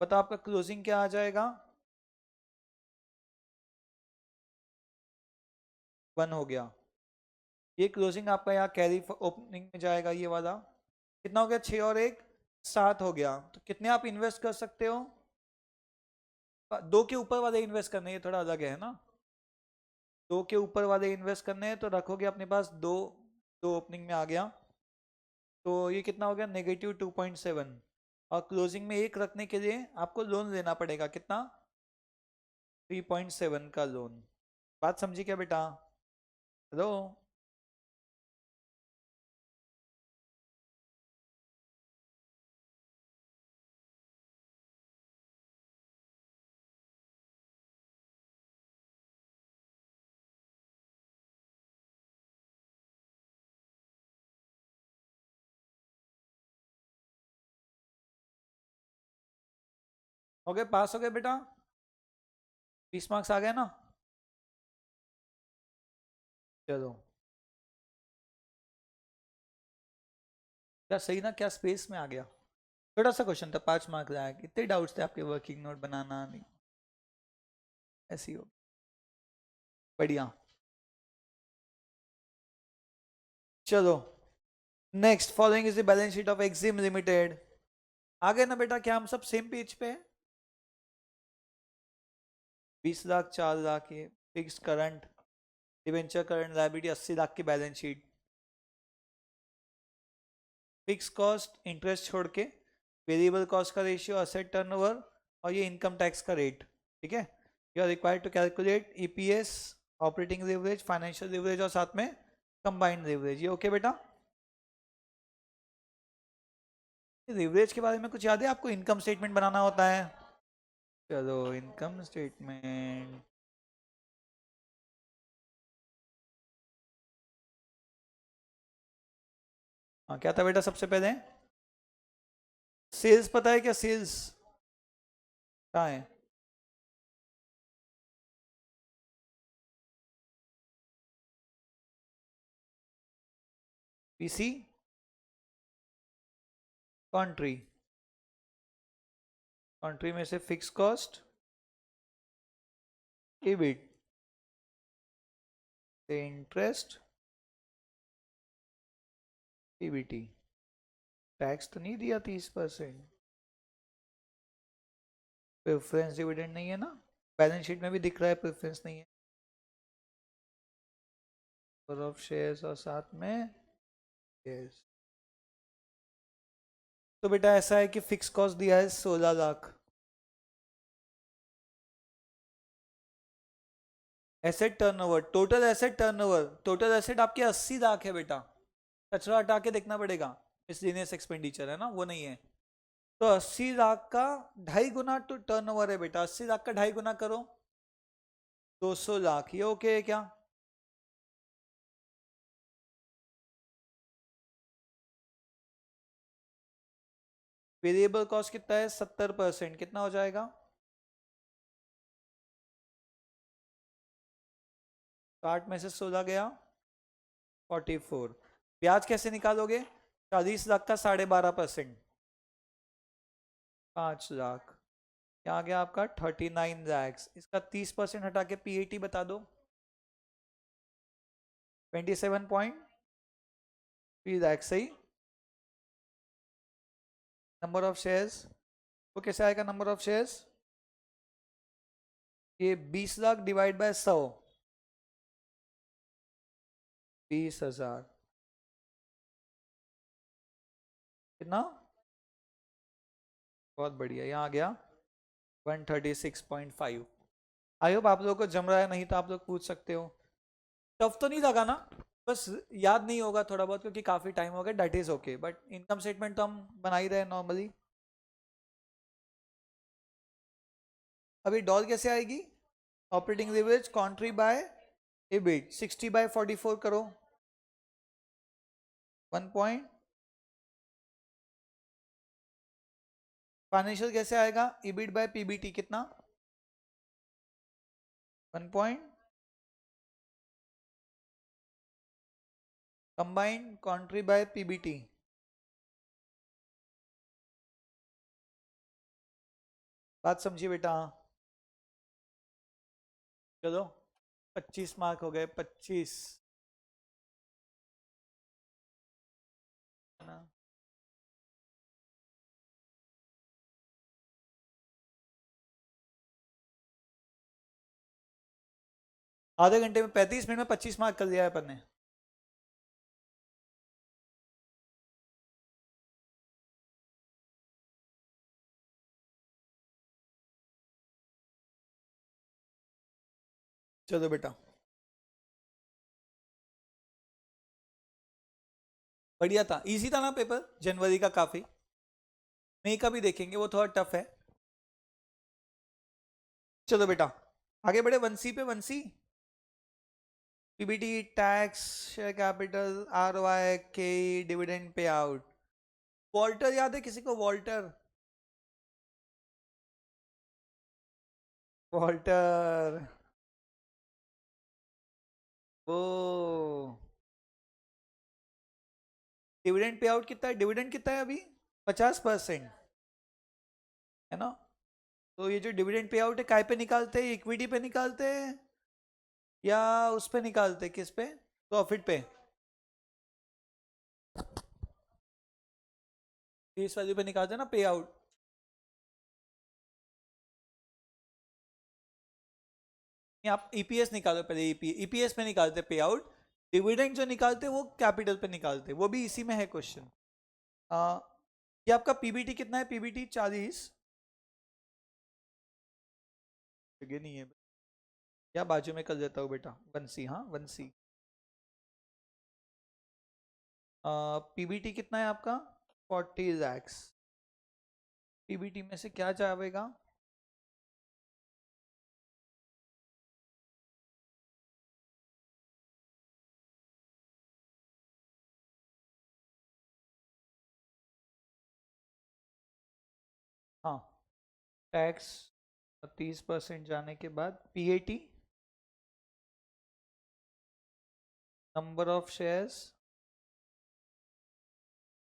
पता आपका क्लोजिंग क्या आ जाएगा? 1 हो गया। ये क्लोजिंग आपका यहाँ कैरी ओपनिंग में जाएगा, ये वाला कितना हो गया? 6 और 1 7 हो गया। तो कितने आप इन्वेस्ट कर सकते हो? 2 के ऊपर वाले इन्वेस्ट करने, ये थोड़ा अलग है ना। 2 के ऊपर वाले इन्वेस्ट करने हैं, तो रखोगे अपने पास 2। 2 ओपनिंग में आ गया, तो ये कितना हो गया? -2.7। और क्लोजिंग में 1 रखने के लिए आपको लोन लेना पड़ेगा, कितना? 3.7 का लोन। बात समझी क्या बेटा? हेलो? हो गए? पास हो गए बेटा? 20 मार्क्स आ गए ना? चलो क्या सही ना, क्या स्पेस में आ गया। छोटा सा क्वेश्चन था, 5 मार्क्स आया। इतने डाउट्स थे आपके, वर्किंग नोट बनाना नहीं, ऐसी हो। बढ़िया। चलो next, following is the balance sheet of Exim limited. आ गए ना बेटा, क्या हम सब सेम पेज पे हैं? 20 लाख, 4 लाख ये fix current, debenture current liability 80 lakh की balance sheet. Fix cost interest छोड़ के, वेरिएबल कॉस्ट का रेशियो, असेट टर्नओवर, और ये इनकम टैक्स का रेट। ठीक है, you are required to calculate EPS, operating leverage, financial leverage, और साथ में कंबाइंड लेवरेज। ये ओके बेटा? लेवरेज के बारे में कुछ याद है आपको? इनकम स्टेटमेंट बनाना होता है। चलो इनकम स्टेटमेंट, हाँ क्या था बेटा सबसे पहले? सेल्स पता है क्या? सेल्स कहाँ है? पीसी कंट्री, कंट्री में से फिक्स कॉस्ट, EBIT से इंटरेस्ट, PBT। टैक्स तो नहीं दिया 30%? प्रेफरेंस डिविडेंड नहीं है ना, बैलेंस शीट में भी दिख रहा है प्रेफरेंस नहीं है, नंबर ऑफ शेयर्स और साथ में शेयर्स। तो बेटा ऐसा है कि फिक्स कॉस्ट दिया है 16 lakh. Asset turnover, total asset turnover, total asset आपके 80 लाख है बेटा। कचरा हटा के देखना पड़ेगा, मिसलेनियस एक्सपेंडिचर है ना, वो नहीं है। तो 80 लाख का 2.5 गुना तो टर्नओवर है बेटा, 80 लाख का 2.5 गुना करो, 200 लाख। ये ओके है क्या? वेरिएबल कॉस्ट कितना है? 70%। कितना हो जाएगा? 60 में से 16 गया, 44। ब्याज कैसे निकालोगे? 40 लाख का 12.5%, 5 लाख। क्या आ गया आपका? 39 लैक्स। इसका 30% हटा के पीएटी बता दो। 27.3 लाख। सही। नंबर ऑफ शेयर्स, वो कैसे आएगा नंबर ऑफ शेयर्स? ये 20 लाख डिवाइड बाय 100, 20,000। कितना? बहुत बढ़िया, यहाँ आ गया 136.5। आई होप आप लोगों को जम रहा है, नहीं तो आप लोग पूछ सकते हो। टफ तो नहीं लगा ना? बस याद नहीं होगा थोड़ा बहुत क्योंकि काफी टाइम हो गया, debt is okay, but income statement तो हम बना ही रहे नॉर्मली। अभी डॉल कैसे आएगी? Operating leverage country bye EBIT, 60/44 करो, 1 पॉइंट। फाइनेंशियल कैसे आएगा? EBIT बाय PBT, कितना? 1 point. Combined country bye PBT, बात समझिए बेटा। चलो 25 मार्क हो गए, 25 ना। आधे घंटे में 35 मिनट में 25 मार्क कर दिया है अपन ने। चलो बेटा, बढ़िया था, इजी था ना पेपर जनवरी का काफी। मई का भी देखेंगे, वो थोड़ा टफ है। चलो बेटा आगे बढ़े, 1C पे। 1C, PBT, tax, share capital, ROI, के, डिविडेंड पे आउट। वॉल्टर याद है किसी को? वॉल्टर, वॉल्टर, ओ डिविडेंड पे आउट कितना है, डिविडेंड कितना है अभी 50%, है ना। तो ये जो डिविडेंड पे आउट है काय पे निकालते हैं, इक्विटी पे निकालते हैं या उस पे निकालते हैं, किस पे, प्रॉफिट पे, फेस वैल्यू पे निकालते हैं ना पे आउट। आप ईपीएस निकालो पहले, ईपीएस पे निकालते पे आउट, डिविडेंड जो निकालते वो कैपिटल पे निकालते, वो भी इसी में है क्वेश्चन। ये आपका पीबीटी कितना है, पीबीटी 40 जगह नहीं है, या बाजू में कर देता हूँ बेटा 1C, हाँ 1C। पीबीटी कितना है आपका 40 लैक्स, पीबीटी में से क्या जाएगा, हाँ टैक्स 30% जाने के बाद PAT, number of shares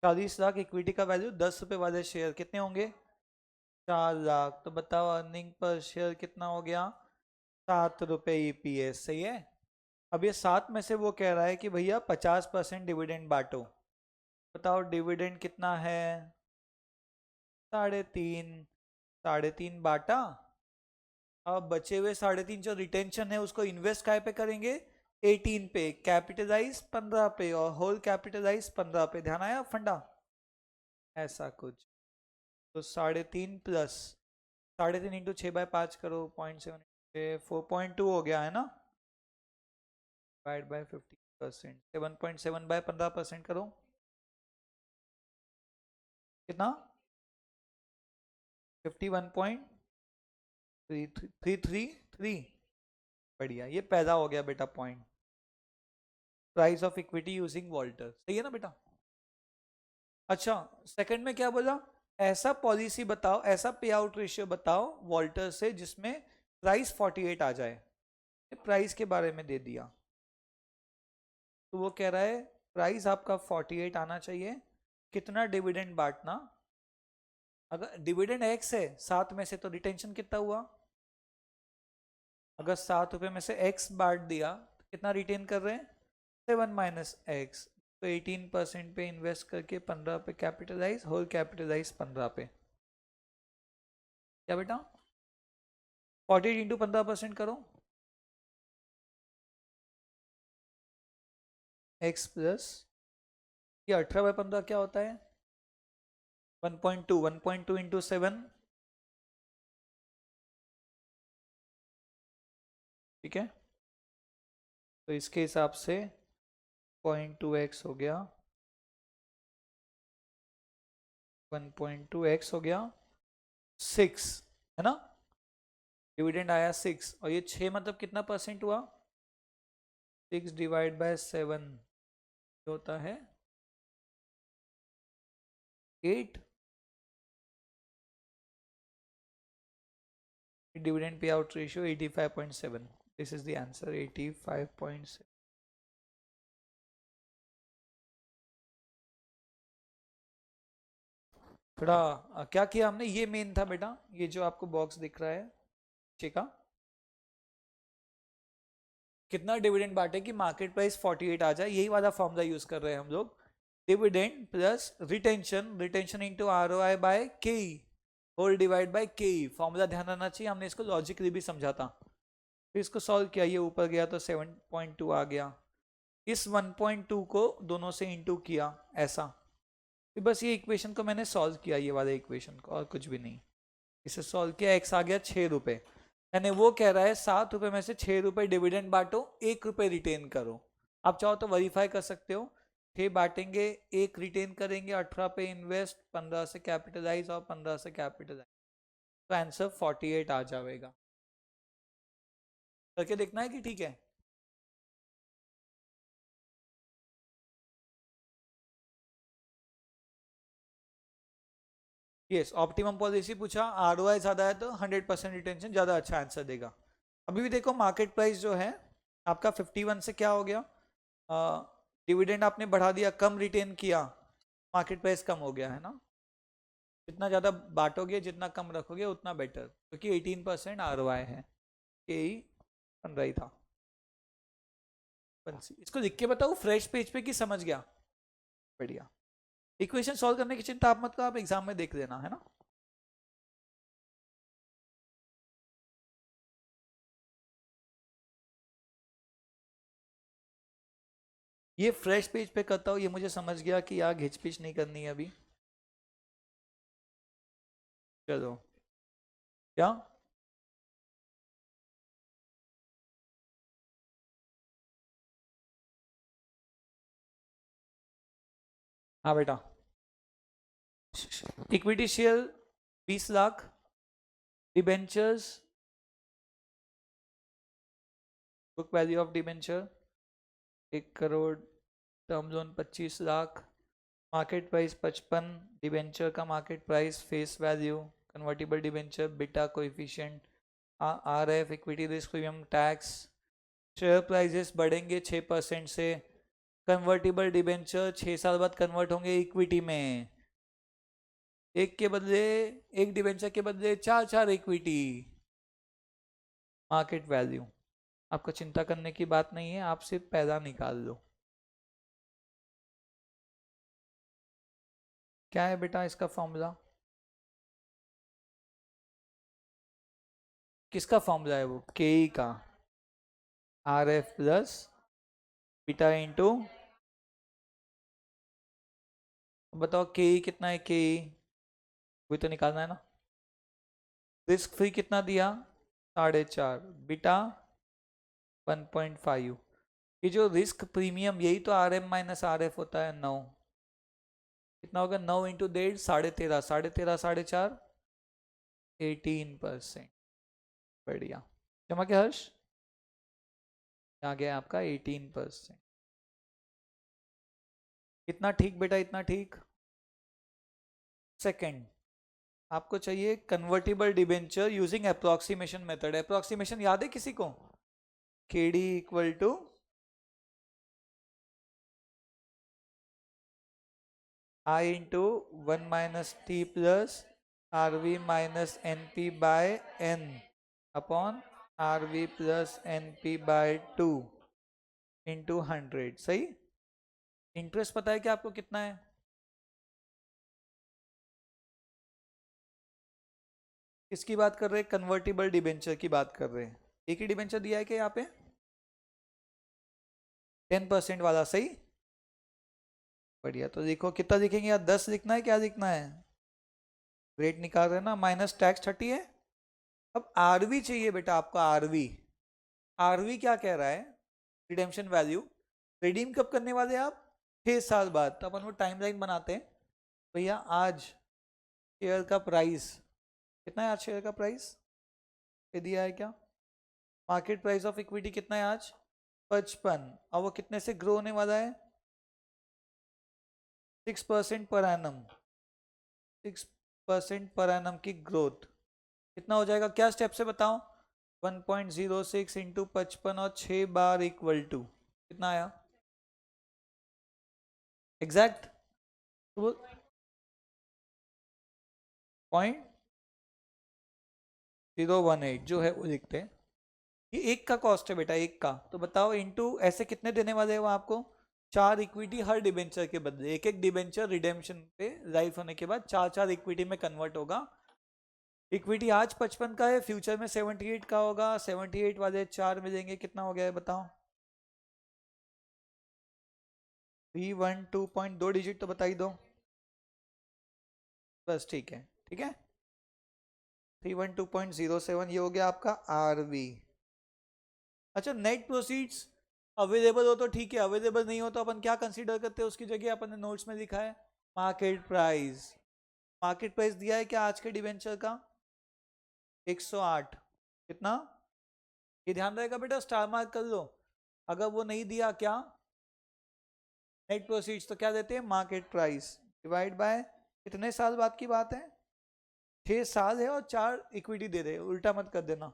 40 lakh, equity का वैल्यू 10 रुपए वाले शेयर कितने होंगे 4 लाख, तो बताओ अर्निंग पर शेयर कितना हो गया 7 रुपए ईपीएस, सही है। अब ये 7 में से वो कह रहा है कि भैया 50% डिविडेंड बांटो, बताओ डिविडेंड कितना है 3.5, 3.5 बांटा, अब बचे हुए 3.5 जो रिटेंशन है उसको इन्वेस्ट काय पे करेंगे 18 पे, कैपिटलाइज 15 पे और होल कैपिटलाइज 15 पे, ध्यान आया फंडा, ऐसा कुछ। तो 3.5 प्लस 3.5 इंटू 6/5 करो 0.7, 4.2 हो गया है ना, डिवाइड बाय 50%, 7.7/15% करो, कितना 51.333, बढ़िया, ये पैदा हो गया बेटा point, price of equity using Walter, सही है ना बेटा। अच्छा सेकंड में क्या बोला, ऐसा पॉलिसी बताओ, ऐसा पे आउट रेशियो बताओ वॉल्टर से जिसमें प्राइस 48 आ जाए, प्राइस के बारे में दे दिया, तो वो कह रहा है प्राइस आपका 48 आना चाहिए, कितना डिविडेंड बांटना, अगर डिविडेंड एक्स है 7 में से तो रिटेंशन कितना हुआ, अगर 7 रुपए में से एक्स बांट दिया तो कितना रिटेन कर रहे हैं 7 माइनस एक्स, तो 18% पे इन्वेस्ट करके 15 पे कैपिटलाइज, होल कैपिटलाइज 15 पे, क्या बेटा 48 इंटू 15% करो, एक्स प्लस ये 18/15 क्या होता है 1.2, 1.2 इंटू 7, ठीक है, तो इसके हिसाब से 0.2x हो गया, 1.2x हो गया 6, है ना, डिविडेंड आया 6, और ये 6 मतलब कितना परसेंट हुआ 6 डिवाइड बाय 7 होता है 8, dividend payout ratio 85.7, this is the answer 85.7। थोड़ा क्या किया हमने, ये मेन था बेटा, ये जो आपको बॉक्स दिख रहा है नीचे का, कितना डिविडेंड बांटे कि मार्केट प्राइस 48 आ जाए, यही वाला फॉर्मूला यूज कर रहे हैं हम लोग, dividend plus retention, retention into ROI by K, whole divide by K, formula ध्यान रखना चाहिए, हमने इसको लॉजिकली भी समझा था, फिर इसको सॉल्व किया, ये ऊपर गया तो 7.2 आ गया, इस 1.2 को दोनों से इंटू किया ऐसा, फिर बस ये इक्वेशन को मैंने सॉल्व किया, ये वाले इक्वेशन को, और कुछ भी नहीं, इसे सॉल्व किया, एक्स आ गया 6 रुपए, यानी वो कह रहा है 7 रुपए में से 6 रुपए डिविडेंड बांटो, 1 रुपए रिटेन करो, आप चाहो तो वेरीफाई कर सकते हो, 6 बांटेंगे 1 रिटेन करेंगे, 18 पे इन्वेस्ट, 15 से कैपिटलाइज और 15 से कैपिटलाइज, तो आंसर 48 आ जाएगा, करके देखना है कि ठीक है। यस ऑप्टिमम पॉलिसी पूछा, ROI ज्यादा है तो 100% रिटेंशन, ज्यादा अच्छा आंसर देगा। अभी भी देखो मार्केट प्राइस जो है आपका 51 से क्या हो गया, डिविडेंड आपने बढ़ा दिया, कम रिटेन किया, मार्केट प्राइस कम हो गया है ना, जितना ज़्यादा बांटोगे जितना कम रखोगे उतना बेटर, क्योंकि 18% ROI है, यही बन रही था। इसको लिख के बताओ फ्रेश पेज पे कि समझ गया? बढ़िया। इक्वेशन सॉल्व करने की चिंता आप मत करो, आप एग्जाम में देख लेना, है ना। ये फ्रेश पेज पे करता हूँ, ये मुझे समझ गया कि यार घिच पिच नहीं करनी है अभी। चलो, क्या? हाँ बेटा, equity share 20 lakh, debentures, book value of debenture 1 crore, term loan 25 lakh, market price 55, debenture का market price, face value, convertible debenture, beta coefficient, RF equity risk premium tax, share prices बढ़ेंगे 6% से, कन्वर्टिबल डिबेंचर 6 साल बाद कन्वर्ट होंगे इक्विटी में, एक के बदले एक डिबेंचर के बदले 4 इक्विटी, मार्केट वैल्यू। आपको चिंता करने की बात नहीं है, आप सिर्फ पैदा निकाल लो। क्या है बेटा इसका फॉर्मूला? किसका फॉर्मूला है वो? के का, RF प्लस बीटा इंटू, बताओ के कितना है? के वही तो निकालना है ना। रिस्क फ्री कितना दिया? 4.5, बीटा 1.5। ये जो रिस्क प्रीमियम यही तो RM माइनस RF होता है, 9। कितना होगा? 9 इंटू 1.5, 13.5, 13.5, 4.5, 18%। बढ़िया, चमक गया हर्ष? आ गया आपका 18%। इतना ठीक बेटा, इतना ठीक। सेकंड, आपको चाहिए convertible debenture using approximation method. Approximation याद है किसी को? KD equal to I into 1 minus T plus RV minus NP by N upon RV plus NP by 2 into 100। सही। इंटरेस्ट पता है कि आपको कितना है? किसकी बात कर रहे हैं? कन्वर्टिबल डिबेंचर की बात कर रहे हैं। एक ही डिबेंचर दिया है कि यहाँ पे 10% वाला। सही, बढ़िया। तो देखो कितना लिखेंगे यार? 10 लिखना है, क्या लिखना है? रेट निकाल रहे हैं ना, माइनस टैक्स 30 है। अब आरवी चाहिए बेटा आपको, आरवी। आरवी क्या कह रहा है? Redemption value. रिडीम कब करने वाले हैं आप? 6 साल बाद। तो अपन वो टाइमलाइन बनाते हैं। भैया आज शेयर का प्राइस कितना है? आज शेयर का प्राइस ये दिया है क्या? मार्केट प्राइस ऑफ इक्विटी कितना है आज? 55। अब वो कितने से ग्रो होने वाला है? 6% पर एनम। 6% पर एनम की ग्रोथ कितना हो जाएगा? क्या स्टेप से बताओ? 1.06 इंटू 55 और 6 बार इक्वल टू कितना आया एग्जैक्ट? तो 0.018 जो है वो लिखते हैं। ये एक का कॉस्ट है बेटा, एक का। तो बताओ इनटू ऐसे कितने देने वाले हैं वो आपको? 4 इक्विटी हर डिबेंचर के बदले। एक एक डिबेंचर रिडेम्पशन पे लाइफ होने के बाद 4 इक्विटी में कन्वर्ट होगा। इक्विटी आज 55 का है, फ्यूचर में 78 का होगा। 78 वाले 4 मिलेंगे, कितना हो गया है बताओ? 312 डिजिट तो बता ही दो बस। ठीक है, ठीक है। 312.07 ये हो गया आपका RV। अच्छा, नेट प्रोसीड्स अवेलेबल हो तो ठीक है, अवेलेबल नहीं हो तो अपन क्या कंसीडर करते हैं उसकी जगह? अपन ने नोट्स में लिखा है मार्केट प्राइस। मार्केट प्राइस दिया है क्या आज के डिवेंचर का? 108। कितना? ये ध्यान रहेगा बेटा, स्टार मार्क कर लो। अगर वो नहीं दिया क्या नेट प्रोसीड्स, तो क्या देते हैं? मार्केट प्राइस डिवाइड बाय कितने साल बाद की बात है? 6 साल है और 4 इक्विटी दे रहे, उल्टा मत कर देना।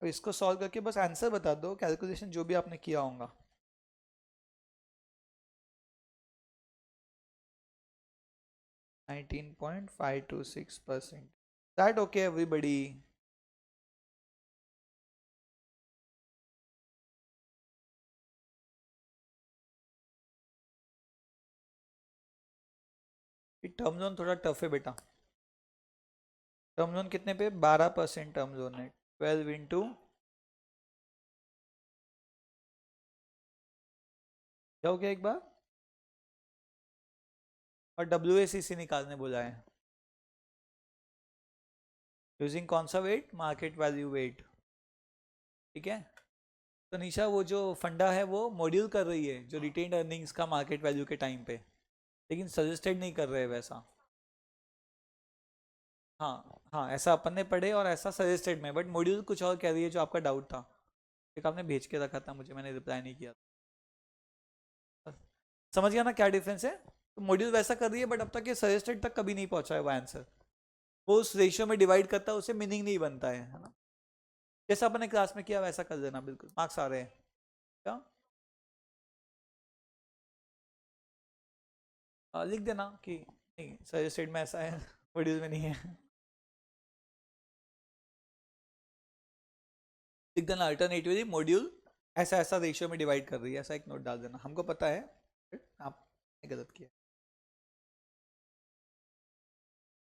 अब इसको सॉल्व करके बस आंसर बता दो, कैलकुलेशन जो भी आपने किया होगा। 19.526%. That okay, everybody? Term zone थोड़ा टफ है बेटा। टर्म जोन कितने पे? 12% टर्म जोन है। 12 इंटू क्या हो गया एक बार? और WACC निकालने बोला है। यूजिंग कौन सा वेट? Market value weight. ठीक है, तो निशा वो जो फंडा है वो मॉड्यूल कर रही है जो रिटेन्ड अर्निंग्स का मार्केट वैल्यू के टाइम पे, लेकिन सजेस्टेड नहीं कर रहे वैसा। हाँ हाँ, ऐसा अपन ने पढ़े और ऐसा सजेस्टेड में, बट मॉड्यूल कुछ और कह रही है जो आपका डाउट था। एक आपने भेज के रखा था मुझे, मैंने रिप्लाई नहीं किया था। समझ गया ना क्या डिफरेंस है? तो मॉड्यूल वैसा कर रही है, बट अब तक ये सजेस्टेड तक कभी नहीं पहुंचा है वो आंसर। वो उस रेशियो में डिवाइड करता है, उससे मीनिंग नहीं बनता है ना। जैसा अपने क्लास में किया वैसा कर देना, बिल्कुल मार्क्स आ रहे हैं क्या? लिख देना कि नहीं सजेस्टेड में ऐसा है, मॉड्यूल में नहीं है। लिख देना अल्टरनेटिवली मॉड्यूल ऐसा ऐसा रेशियो में डिवाइड कर रही है, ऐसा एक नोट डाल देना, हमको पता है आपने गलत किया।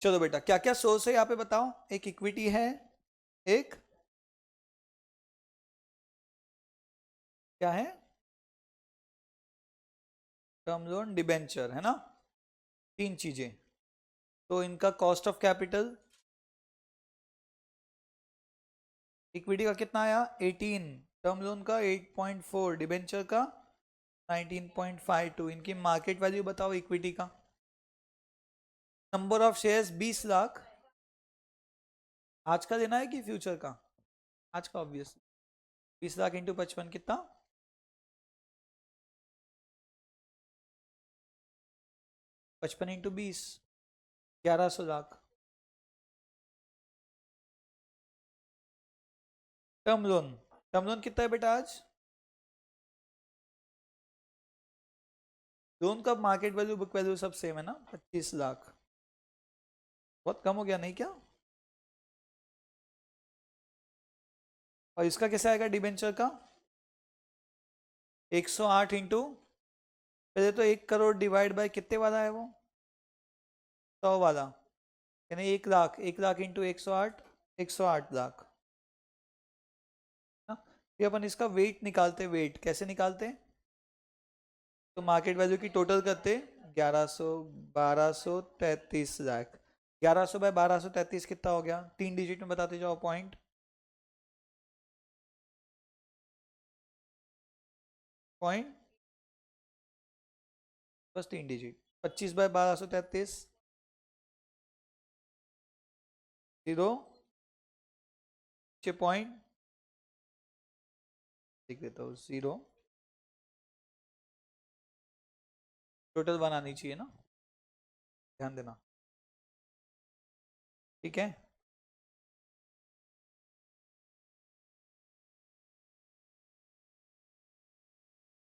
चलो बेटा, क्या क्या सोर्स है यहाँ पे बताओ? एक इक्विटी है, एक क्या है? टर्म लोन, डिबेंचर, है ना? तीन चीजें। तो इनका कॉस्ट ऑफ कैपिटल, इक्विटी का कितना आया? 18, टर्म लोन का 8.4, डिबेंचर का 19.52। इनकी मार्केट वैल्यू बताओ इक्विटी का। Number of shares 20 lakh. आज का देना है कि फ्यूचर का? आज का ऑब्वियस। 20 लाख इंटू 55 कितना? 55 into 20, 1100 lakh. Term loan, term loan कितना है बेटा आज? लोन का मार्केट वैल्यू बुक वैल्यू सब सेम है ना, 25 लाख। बहुत कम हो गया नहीं क्या? और इसका कैसे आएगा डिबेंचर का? 108 इंटू, पहले तो 1 करोड़ डिवाइड बाय कितने वाला है वो? 100 वाला, यानी 1 लाख। 1 लाख इंटू 108, 108 लाख ना। फिर अपन इसका वेट निकालते, वेट कैसे निकालते हैं? तो मार्केट वैल्यू की टोटल करते, 1100, 1233 लाख। 1100 बाय 1233 कितना हो गया? 3 डिजिट में बताते जाओ पॉइंट। पॉइंट बस 3 डिजिट। 25 बाय 1233, 0, पॉइंट लिख देता हूँ 0। टोटल 1 आनी चाहिए ना, ध्यान देना। ठीक है,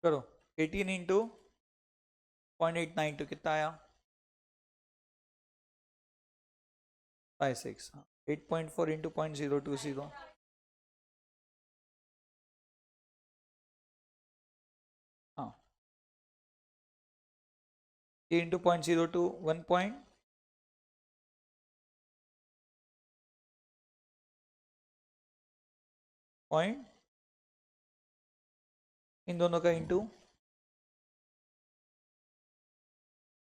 करो। 18 इंटू 0.892 कितना आया? 56। 8.4 इंटू 0.020, हाँ। इंटू 0.02, 1 पॉइंट, इन दोनों का इंटू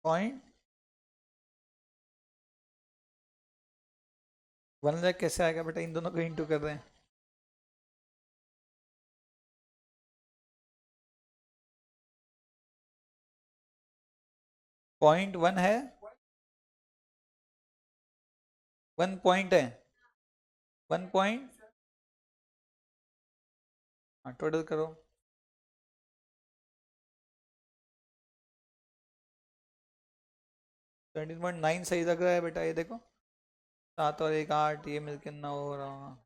पॉइंट 1 लाख। कैसे आएगा बेटा? इन दोनों को इंटू कर रहे हैं। पॉइंट 1 है, 1 पॉइंट है, 1 पॉइंट, हाँ टोटल करो। 17.9 सही लग रहा है बेटा, ये देखो 7 और 1 8, ये मिलकर 9 हो रहा।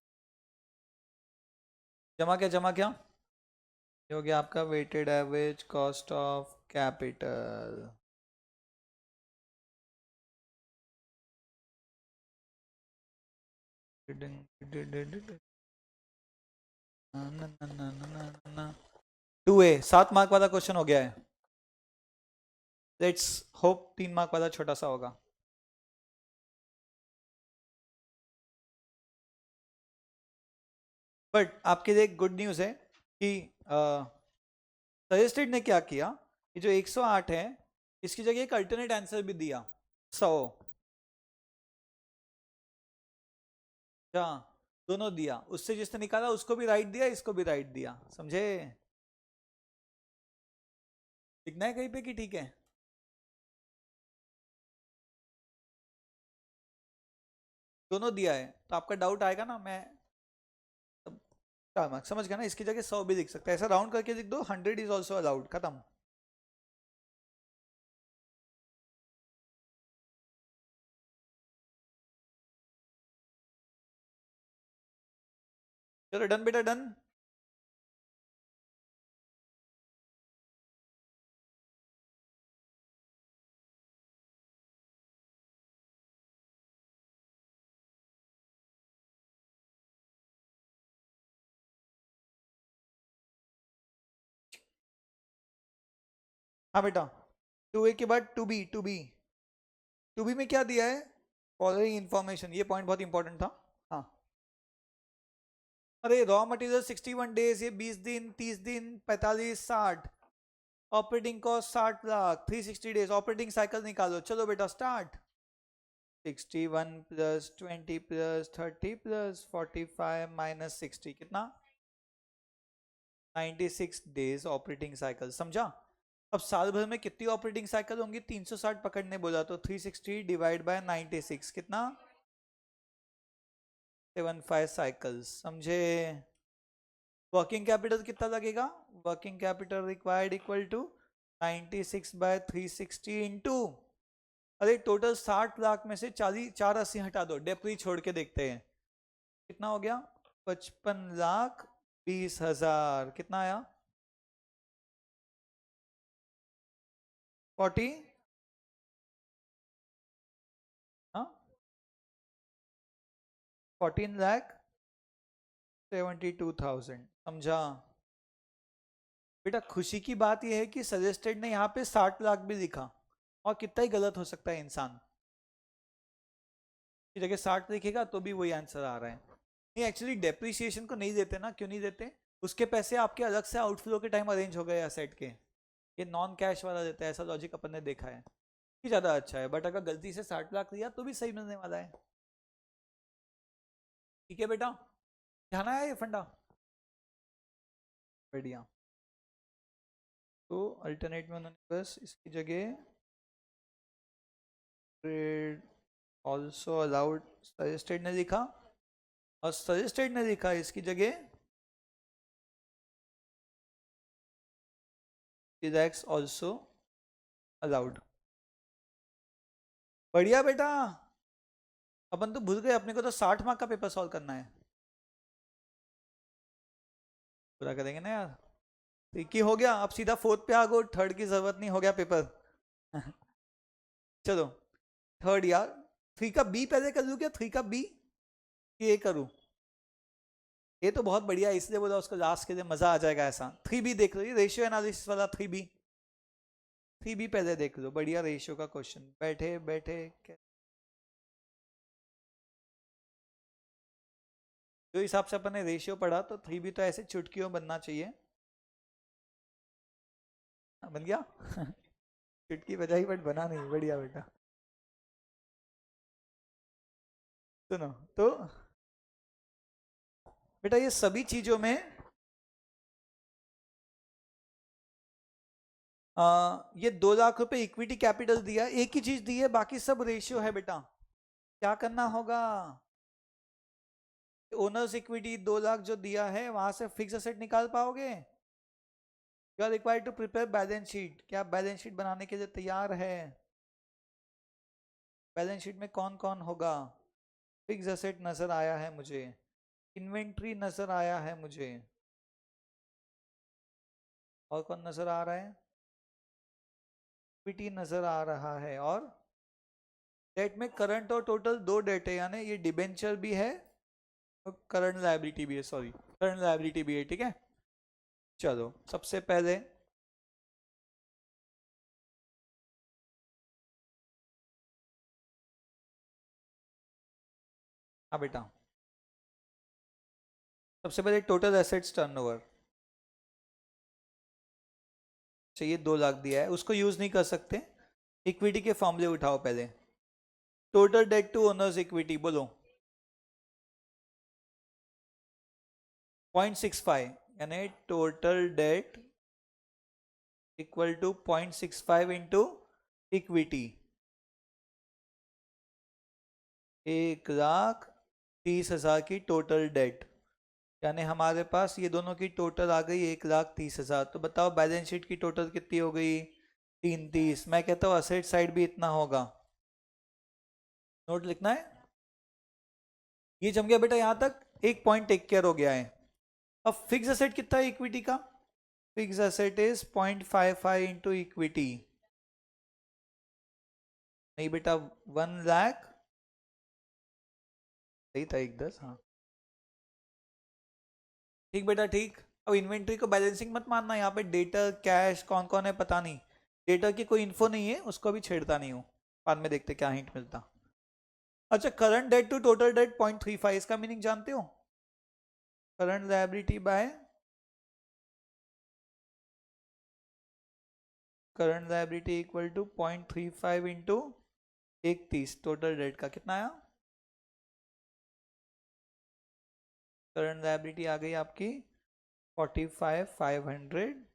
जमा क्या ये हो गया आपका weighted average cost of capital. Two A 7 mark वाला क्वेश्चन हो गया है। लेट्स होप 3 मार्क वाला छोटा सा होगा। बट आपके लिए गुड न्यूज है कि सजेस्टेड ने क्या किया कि जो 108 है इसकी जगह एक अल्टरनेट आंसर भी दिया 100। क्या दोनों दिया, उससे जिसने निकाला उसको भी राइट दिया, इसको भी राइट दिया, समझे? लिखना है कहीं पे कि ठीक है? दोनों दिया है तो आपका डाउट आएगा ना, मैं 4 मार्क्स समझ गया ना, इसकी जगह 100 भी लिख सकता है, ऐसा राउंड करके लिख दो, 100 इज ऑल्सो अलाउड, खत्म। चलो डन बेटा डन। हाँ बेटा, 2A के बाद 2B, 2B में क्या दिया है? फॉलोइंग इंफॉर्मेशन, ये पॉइंट बहुत इंपॉर्टेंट था। हाँ, अरे रॉ मटेरियल 61 डेज, ये 20 दिन, 30 दिन, 45, 60, operating cost 60 lakh, 360 days, operating cycle निकालो। चलो बेटा start. 61 plus 20 plus 30 plus 45 minus 60 कितना? 96 डेज ऑपरेटिंग साइकिल, समझा? अब साल भर में कितनी ऑपरेटिंग साइकिल होंगी? 360 पकड़ने बोला तो 360 डिवाइड बाय 96 कितना? 75 साइकिल्स, समझे? वर्किंग कैपिटल कितना लगेगा? Working capital required equal to 96 by 360 into, अरे टोटल 60 लाख में से 40 480 हटा दो, डेप्री छोड़ के देखते हैं कितना हो गया। 55,20,000 कितना आया? 40, हाँ 14,72,000, समझा? बेटा खुशी की बात यह है कि सजेस्टेड ने यहाँ पे 60 लाख भी लिखा, और कितना ही गलत हो सकता है इंसान, की जगह 60 लिखेगा तो भी वही आंसर आ रहा है। नहीं एक्चुअली डेप्रिसिएशन को नहीं देते ना, क्यों नहीं देते? उसके पैसे आपके अलग से आउटफ्लो के टाइम अरेंज हो गए असेट के, ये नॉन कैश वाला देता है, ऐसा लॉजिक अपन ने देखा है कि ज्यादा अच्छा है। बट अगर गलती से 60 लाख लिया तो भी सही मिलने वाला है। ठीक है बेटा, ध्यान आया ये फंडा? बढ़िया। तो अल्टरनेट में उन्होंने बस इसकी जगह ट्रेड ऑल्सो अलाउड सजेस्टेड ने लिखा, और सजेस्टेड ने लिखा इसकी जगह इज ऑल्सो अलाउड। बढ़िया बेटा, अपन तो भूल गए, अपने को तो 60 मार्क का पेपर सॉल्व करना है, पूरा करेंगे ना यार। ठीक ही हो गया, अब सीधा फोर्थ पे आ गो, थर्ड की जरूरत नहीं, हो गया पेपर। चलो थर्ड यार, 3 का बी पहले कर लूं क्या? 3 का बी ये करूं? ये तो बहुत बढ़िया है, इसलिए बोला उसको लास्ट के लिए मजा आ जाएगा ऐसा। 3B देख लो, ये रेशियो एनालिसिस वाला 3B, 3B पहले देख लो, बढ़िया रेशियो का क्वेश्चन। बैठे बैठे जो हिसाब से अपन ने रेशियो पढ़ा, तो 3B तो ऐसे चुटकियों बनना चाहिए। बन गया? चुटकी बजाई बट बना नहीं, बढ़िया बेटा। सुनो तो बेटा, ये सभी चीजों में ये 2 लाख रुपए इक्विटी कैपिटल दिया, एक ही चीज दी है, बाकी सब रेशियो है बेटा। क्या करना होगा? ओनर्स इक्विटी 2 लाख जो दिया है वहां से फिक्स असेट निकाल पाओगे? You are required to prepare balance sheet, क्या बैलेंस शीट बनाने के लिए तैयार है? बैलेंस शीट में कौन कौन होगा? फिक्स असेट नजर आया है मुझे, इन्वेंट्री नजर आया है मुझे, और कौन नजर आ रहा है? इक्विटी नजर आ रहा है। और डेट में करंट और टोटल दो डेट है, यानी ये डिबेंचर भी है और करंट लायबिलिटी भी है, सॉरी करंट लायबिलिटी भी है, ठीक है। चलो सबसे पहले हाँ बेटा, सबसे पहले टोटल एसेट्स टर्नओवर चाहिए, 2 लाख दिया है, उसको यूज नहीं कर सकते। इक्विटी के फॉर्मूले उठाओ पहले। Total debt to owners equity बोलो 0.65, यानी total debt equal to 0.65 into equity, 1,30,000 की टोटल डेट, यानी हमारे पास ये दोनों की टोटल आ गई 1,30,000। तो बताओ बैलेंस शीट की टोटल कितनी हो गई? 330। मैं कहता हूँ असेट साइड भी इतना होगा। नोट लिखना है। ये जम गया बेटा यहां तक, एक पॉइंट टेक केयर हो गया है। अब फिक्स असेट कितना है इक्विटी का? Fix asset is 0.55 into equity. नहीं बेटा 1 लाख, सही था 1,10, हाँ ठीक बेटा ठीक। अब इन्वेंट्री को बैलेंसिंग मत मानना, यहाँ पे डेटर कैश कौन कौन है पता नहीं, डेटर की कोई इन्फो नहीं है, उसको भी छेड़ता नहीं हूँ, बाद में देखते क्या हिंट मिलता। अच्छा current debt to total debt 0.35, इसका मीनिंग जानते हो? Current liability by current liability equal to 0.35 into 1,30, total debt का कितना आया? करंट लायबिलिटी आ गई आपकी 45,500।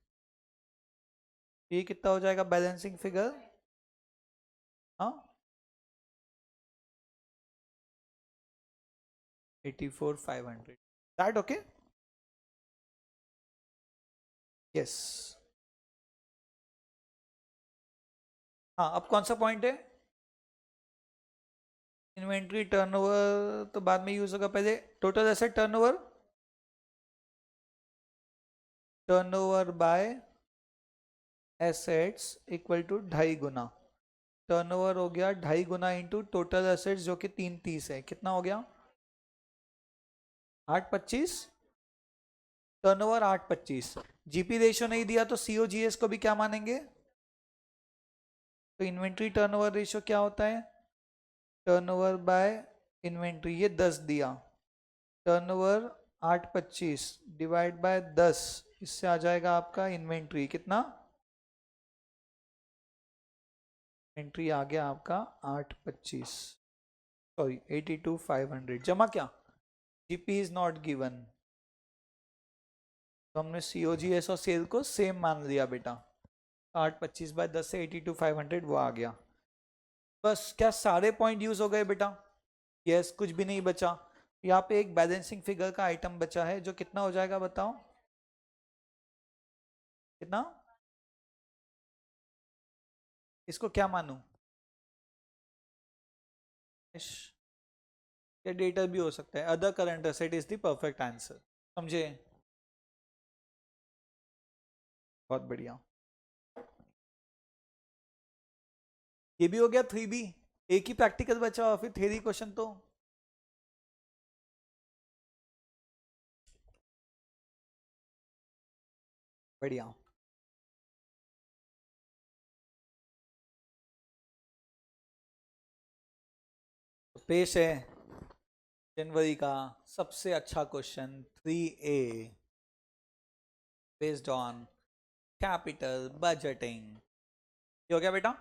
ये कितना हो जाएगा बैलेंसिंग फिगर? हाँ 84,500। That okay? यस। हाँ अब कौन सा पॉइंट है? इन्वेंट्री टर्नओवर तो बाद में यूज होगा, पहले total asset turnover, turnover by assets equal to 2.5 गुना। टर्नओवर हो गया 2.5 गुना इंटू टोटल एसेट्स जो कि 330 है, कितना हो गया? 825। टर्नओवर 825। जीपी रेशियो नहीं दिया तो सीओजीएस को भी क्या मानेंगे? तो इन्वेंट्री टर्नओवर रेशियो क्या होता है? टर्नओवर बाय इन्वेंट्री, ये 10 दिया, टर्नओवर 825 डिवाइड बाय 10, इससे आ जाएगा आपका इन्वेंट्री कितना? इन्वेंट्री आ गया आपका 825, सॉरी 82,500। जमा क्या? जीपी इज नॉट गिवन, तो हमने सीओजीएस और सेल को सेम मान लिया बेटा। 825 बाय 10 से 82,500 वो आ गया। बस क्या सारे पॉइंट यूज हो गए बेटा? यस, कुछ भी नहीं बचा। यहाँ पे एक बैलेंसिंग फिगर का आइटम बचा है, जो कितना हो जाएगा बताओ? कितना? इसको क्या मानूं? ये डेटर भी हो सकता है, other current asset is the perfect answer, समझे? बहुत बढ़िया। ये भी हो गया 3B। एक ही प्रैक्टिकल बचा और फिर थ्योरी क्वेश्चन तो बढ़िया। तो पेश है जनवरी का सबसे अच्छा question 3A, based on capital budgeting. ये हो गया बेटा।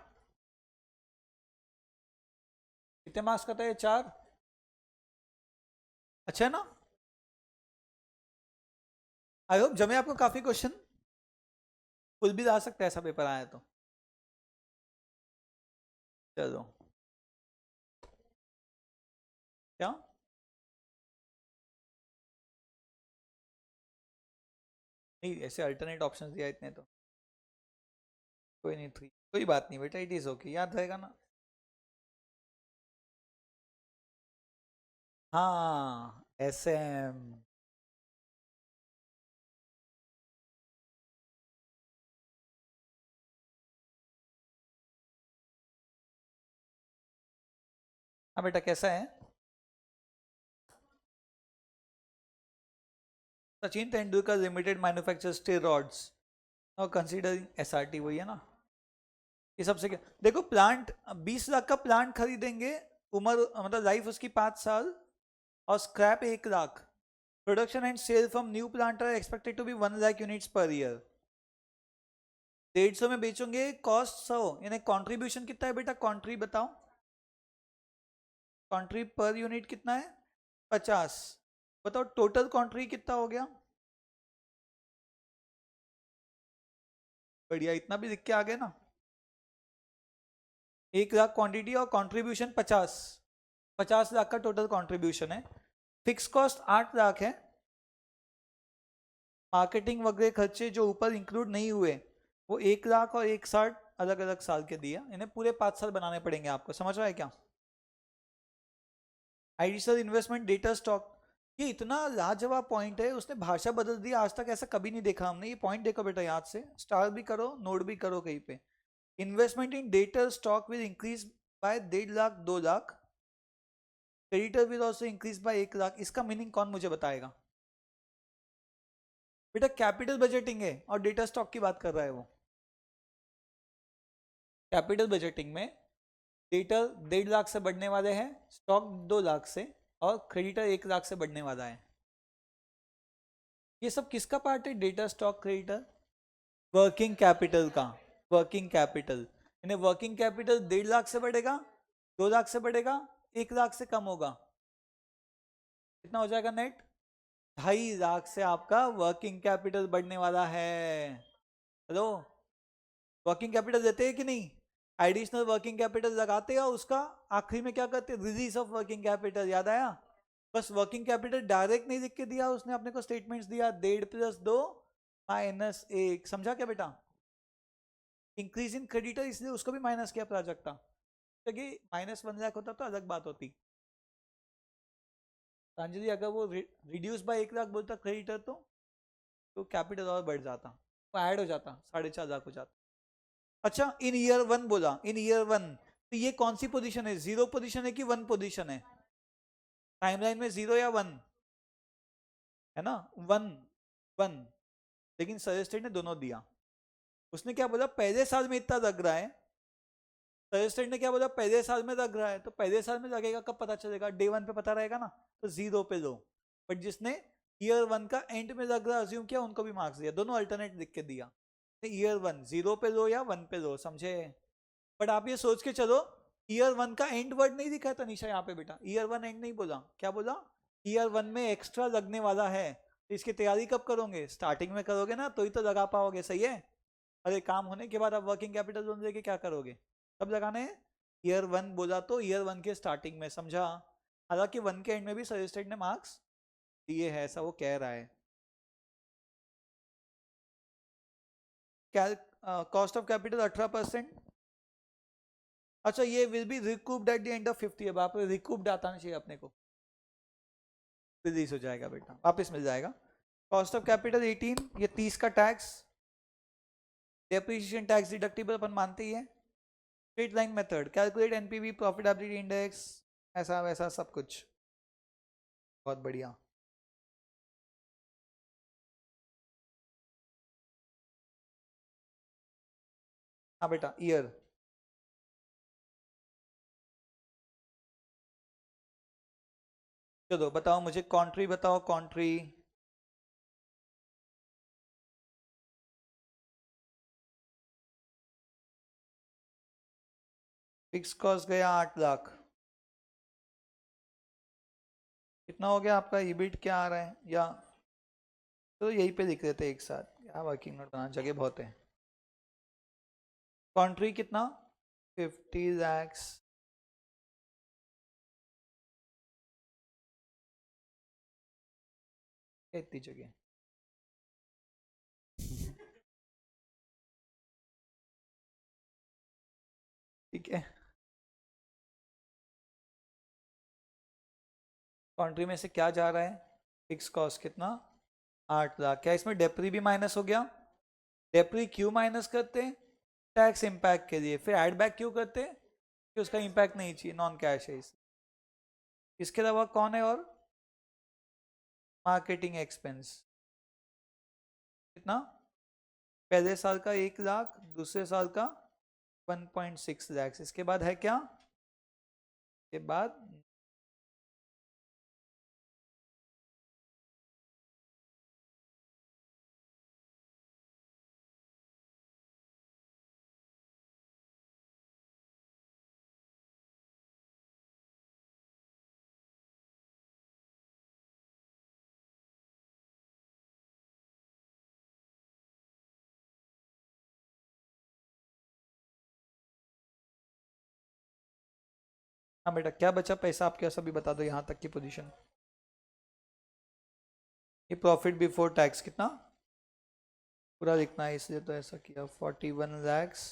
कितने मार्क्स का था ये? 4। अच्छा है ना? आई होप जमे आपको काफी क्वेश्चन, फुल भी आ सकता है ऐसा पेपर आया तो। चलो क्या? नहीं ऐसे अल्टरनेट ऑप्शंस दिया इतने तो। कोई नहीं, थी कोई बात नहीं बेटा, इट इज ओके, याद रहेगा ना। हाँ एसएम। हाँ बेटा कैसा है? Sachin Tendulkar limited manufacture steroids और कंसीडरिंग एसआरटी, वही है ना ये सबसे क्या? देखो प्लांट 20 लाख का प्लांट खरीदेंगे, उम्र मतलब लाइफ उसकी 5 साल, और scrap 1 lakh. Production and sale from new plant are expected to be 1 lakh units per year. 150 में बेचोगे, कॉस्ट 100, यानी कॉन्ट्रीब्यूशन कितना है बेटा? कॉन्ट्री बताओ, कॉन्ट्री पर यूनिट कितना है? 50। बताओ टोटल कॉन्ट्री कितना हो गया? बढ़िया, इतना भी लिख के आ गए ना। 1 लाख क्वांटिटी और कंट्रीब्यूशन 50, 50 लाख का टोटल कंट्रीब्यूशन है। फिक्स कॉस्ट 8 लाख है। मार्केटिंग वगैरह खर्चे जो ऊपर इंक्लूड नहीं हुए वो 1 लाख और 160 अलग अलग साल के दिया, इन्हें पूरे 5 साल बनाने पड़ेंगे आपको, समझ रहा है क्या? एडिशनल इन्वेस्टमेंट डेटा स्टॉक, ये इतना लाजवाब पॉइंट है, उसने भाषा बदल दी, आज तक ऐसा कभी नहीं देखा हमने। ये पॉइंट देखो बेटा, याद से स्टार भी करो, नोट भी करो कहीं पे। Investment in data stock will increase by 1.5 lakh 2 lakh, creditor will also increase by 1 lakh. इसका मीनिंग कौन मुझे बताएगा? बेटा कैपिटल बजटिंग है और डेटा स्टॉक की बात कर रहा है वो। कैपिटल बजटिंग में डेटर 1.5 लाख से बढ़ने वाले हैं, स्टॉक 2 लाख से, और क्रेडिटर 1 लाख से बढ़ने वाला है। ये सब किसका पार्ट है? Data stock creditor, working capital का। वर्किंग कैपिटल यानी वर्किंग कैपिटल 1.5 लाख से बढ़ेगा, 2 लाख से बढ़ेगा, 1 लाख से कम होगा, कितना हो जाएगा नेट? 2.5 लाख से आपका वर्किंग कैपिटल बढ़ने वाला है। हेलो, वर्किंग कैपिटल देते हैं कि नहीं? एडिशनल वर्किंग कैपिटल लगाते हैं और उसका आखिरी में क्या करते हैं? रिलीज ऑफ वर्किंग कैपिटल, याद आया? बस वर्किंग कैपिटल डायरेक्ट नहीं लिख के दिया उसने, अपने को स्टेटमेंट्स दिया, 1.5 + 2 - 1, समझा क्या बेटा? इंक्रीज इन क्रेडिटर, इसलिए उसको भी माइनस किया प्राजक्ता, क्योंकि -1 लाख होता तो अलग बात होती। प्रांजलि अगर वो रिड्यूस बाय 1 लाख बोलता क्रेडिटर तो कैपिटल और बढ़ जाता, वो ऐड हो जाता, 4.5 लाख हो जाता। अच्छा इन ईयर 1 बोला, इन ईयर 1, तो ये कौन सी पोजीशन है? 0 पोजीशन है कि 1 पोजीशन है? टाइमलाइन में 0 या 1 है ना? 1 1, लेकिन सजेस्टेड ने दोनों दिया। उसने क्या बोला? पहले साल में इतना लग रहा है। सजेस्टेड ने क्या बोला? पहले साल में लग रहा है, तो पहले साल में लगेगा कब पता चलेगा? डे 1 पे पता रहेगा ना, तो 0 पे लो। बट जिसने ईयर 1 का एंड में लग रहा अज्यूम किया, उनको भी मार्क्स दिया, दोनों अल्टरनेट लिख के दिया। ईयर 1 0 पे लो या 1 पे लो, समझे? बट आप ये सोच के चलो, ईयर 1 का एंड वर्ड नहीं दिखा है तनिषा यहाँ पे बेटा, ईयर 1 एंड नहीं बोला, क्या बोला? ईयर 1 में एक्स्ट्रा लगने वाला है, तो इसकी तैयारी कब करोगे? स्टार्टिंग में करोगे ना, तो ही तो लगा पाओगे, सही है? अरे काम होने के बाद आप वर्किंग कैपिटल लोन लेके क्या करोगे? कब लगाने हैं? ईयर 1 बोला तो ईयर 1 के स्टार्टिंग में, समझा? हालांकि 1 के एंड में भी सजेस्टेड ने मार्क्स दिए है, ऐसा वो कह रहा है। Cost of capital 18%। अच्छा ये will be recouped at the end of 50 year, आप रिकूप्ड आना चाहिए अपने को, रिलीज हो जाएगा बेटा, वापस मिल जाएगा। कॉस्ट ऑफ कैपिटल 18, ये 30 का टैक्स, डेप्रिसिएशन टैक्स डिडक्टिबल अपन मानते ही है। Straight line method, calculate NPV, profitability index, ऐसा वैसा सब कुछ, बहुत बढ़िया। हाँ बेटा ईयर, चलो बताओ मुझे कॉन्ट्री बताओ, कॉन्ट्री। फिक्स कॉस्ट गया 8 लाख, कितना हो गया आपका ईबिट? क्या आ रहा है? या तो यहीं पे लिख देते एक साथ, क्या वर्किंग नोट बनाना, जगह बहुत है। कॉन्ट्री कितना? 50 लैक्स, इतनी जगह, ठीक है। कॉन्ट्री में से क्या जा रहा है? फिक्स कॉस्ट कितना? 8 लाख। क्या इसमें डेप्री भी माइनस हो गया? डेप्री क्यों माइनस करते हैं? टैक्स इम्पैक्ट के लिए। फिर एड बैक क्यों करते हैं? कि उसका इम्पैक्ट नहीं चाहिए, नॉन कैश है इस। इसके अलावा कौन है और? मार्केटिंग एक्सपेंस कितना? पहले साल का 1 लाख, दूसरे साल का 1.6 लाख। इसके बाद है क्या? के बाद हाँ बेटा, क्या बचा पैसा आपके पास अभी बता दो, यहाँ तक की पोजीशन। ये प्रॉफिट बिफोर टैक्स कितना पूरा लिखना है, इसलिए तो ऐसा किया। 41 lakhs,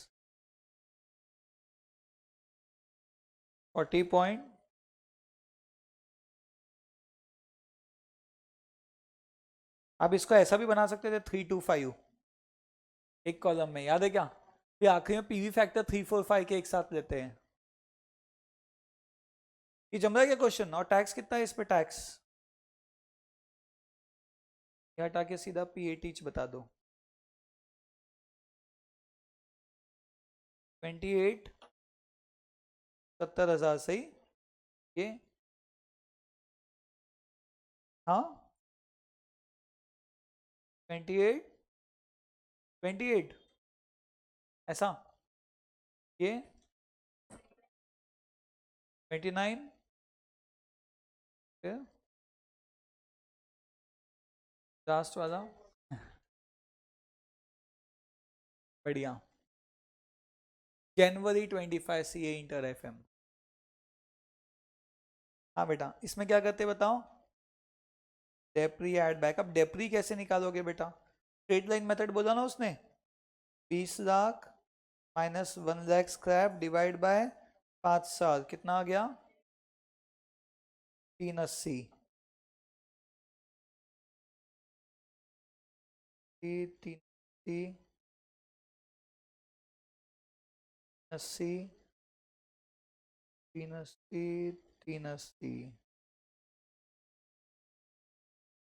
40 पॉइंट, आप इसको ऐसा भी बना सकते थे 325 एक कॉलम में, याद है क्या? फिर आखिरी में पीवी फैक्टर 345 के एक साथ लेते हैं। ये जम रहा है क्या क्वेश्चन? और टैक्स कितना है इस पे? टैक्स ये हटा के सीधा पीएटी बता दो। 28, 70,000 सही। ये हाँ 28, 28 ऐसा। ये 29, लास्ट वाला बढ़िया। जनवरी 25 सीए इंटर एफएम। हाँ बेटा, इसमें क्या करते बताओ? डेप्री एड बैक। अब डेप्री कैसे निकालोगे बेटा? स्ट्रेट लाइन मेथड बोला ना उसने। 20 lakh minus 1 lakh scrap divide by 5 साल, कितना आ गया? 380। 380, 80, 380, 380।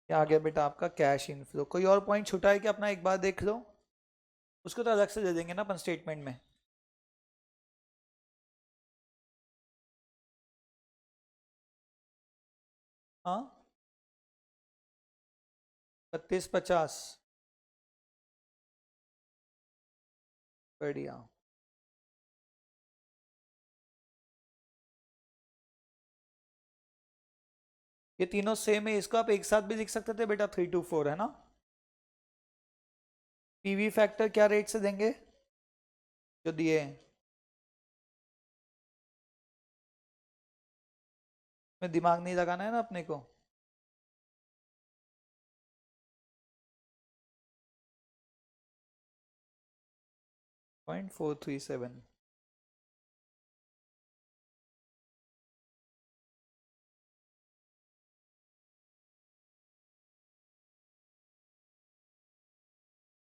क्या आ गया बेटा आपका? Cash inflow. कोई और पॉइंट छूटा है कि अपना एक बार देख लो, उसको तो अलग से दे देंगे ना अपन स्टेटमेंट में। हाँ 3250 बढ़िया। ये तीनों सेम है, इसको आप एक साथ भी लिख सकते थे बेटा, 324 है ना। पीवी फैक्टर क्या रेट से देंगे जो दिए हैं? में दिमाग नहीं लगाना है ना अपने को। 0.437।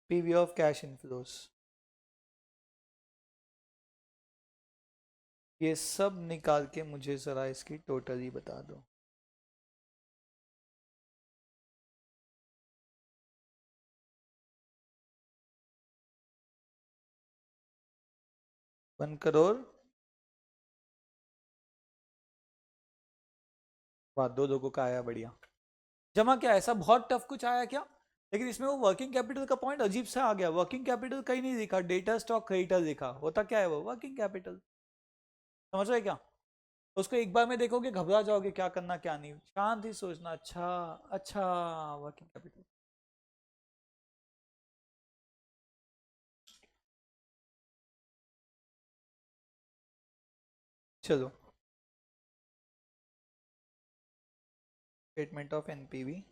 PV of cash inflows. ये सब निकाल के मुझे जरा इसकी टोटल ही बता दो। वन करोड़। वाह, दो लोगों का आया, बढ़िया। जमा क्या ऐसा बहुत टफ कुछ आया क्या? लेकिन इसमें वो वर्किंग कैपिटल का पॉइंट अजीब सा आ गया। वर्किंग कैपिटल कहीं नहीं दिखा, डेटा स्टॉक क्रेडिटर दिखा। होता क्या है वो वर्किंग कैपिटल? समझ रहे क्या? उसको एक बार में देखोगे घबरा जाओगे, क्या करना क्या नहीं। शांत ही सोचना। अच्छा अच्छा, वर्किंग कैपिटल। चलो, statement of NPV.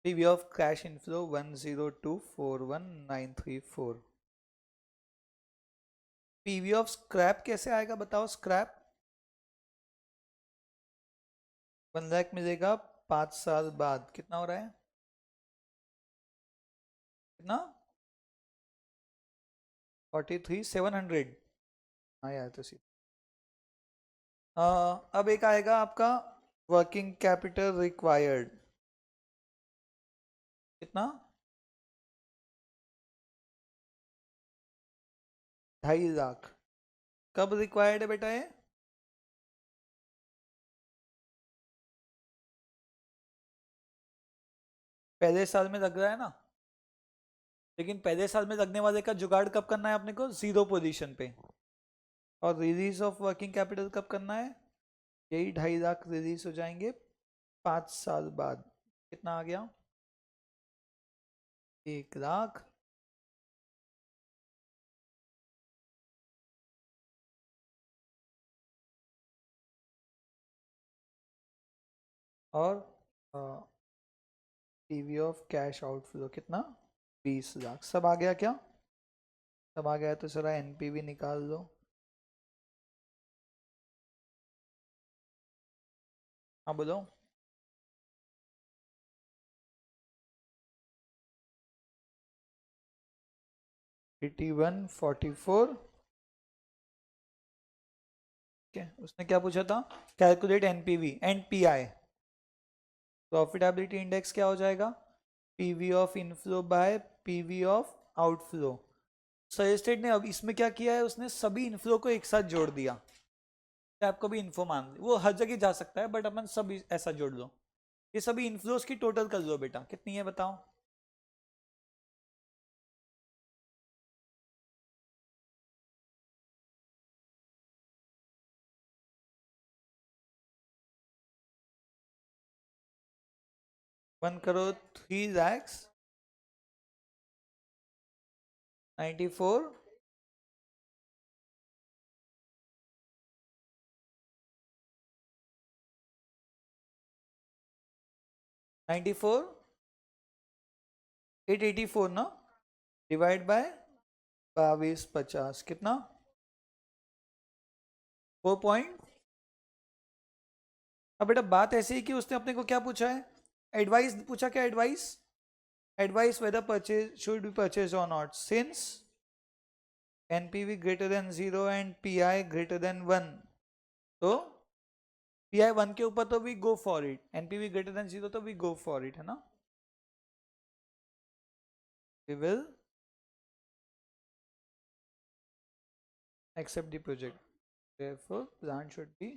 PV of cash inflow 10241,934। PV of scrap कैसे आएगा बताओ? स्क्रैप 1 लाख मिलेगा 5 साल बाद, कितना हो रहा है? कितना? 43,700। हाँ यार तो अब एक आएगा आपका वर्किंग कैपिटल रिक्वायर्ड, कितना? 2.5 लाख। कब रिक्वायर्ड है बेटा ये? पहले साल में लग रहा है ना, लेकिन पहले साल में लगने वाले का जुगाड़ कब करना है अपने को? 0 पोजीशन पे। और रिलीज ऑफ वर्किंग कैपिटल कब करना है? यही 2.5 लाख रिलीज हो जाएंगे 5 साल बाद। कितना आ गया? 1 लाख। और पीवी ऑफ कैश आउटफ्लो कितना? 20 लाख। सब आ गया क्या? सब आ गया तो जरा एनपीवी निकाल लो। हाँ बोलो। 8144। उसने क्या पूछा था? Calculate NPV and pi. Profitability index क्या हो जाएगा? PV of inflow bye PV of outflow. Suggested ने अब इसमें क्या किया है, उसने सभी इनफ्लो को एक साथ जोड़ दिया। आपको भी इन्फो मान वो हर जगह जा सकता है, बट अपन सब ऐसा जोड़ लो। ये सभी इनफ्लोस की टोटल कर लो बेटा, कितनी है बताओ? 1 crore 3 lakhs 94 94 884 ना, डिवाइड बाय 2250 कितना? 4 पॉइंट। अब बेटा बात ऐसी है कि उसने अपने को क्या पूछा है? एडवाइस पूछा। क्या advice? Advice whether purchase should be purchase और not since NPV greater than 0 and PI greater than 1। तो पीआई 1 के ऊपर तो we go for it, NPV greater than 0 तो वी गो फॉर इट, है ना? We will accept the project, therefore plant should be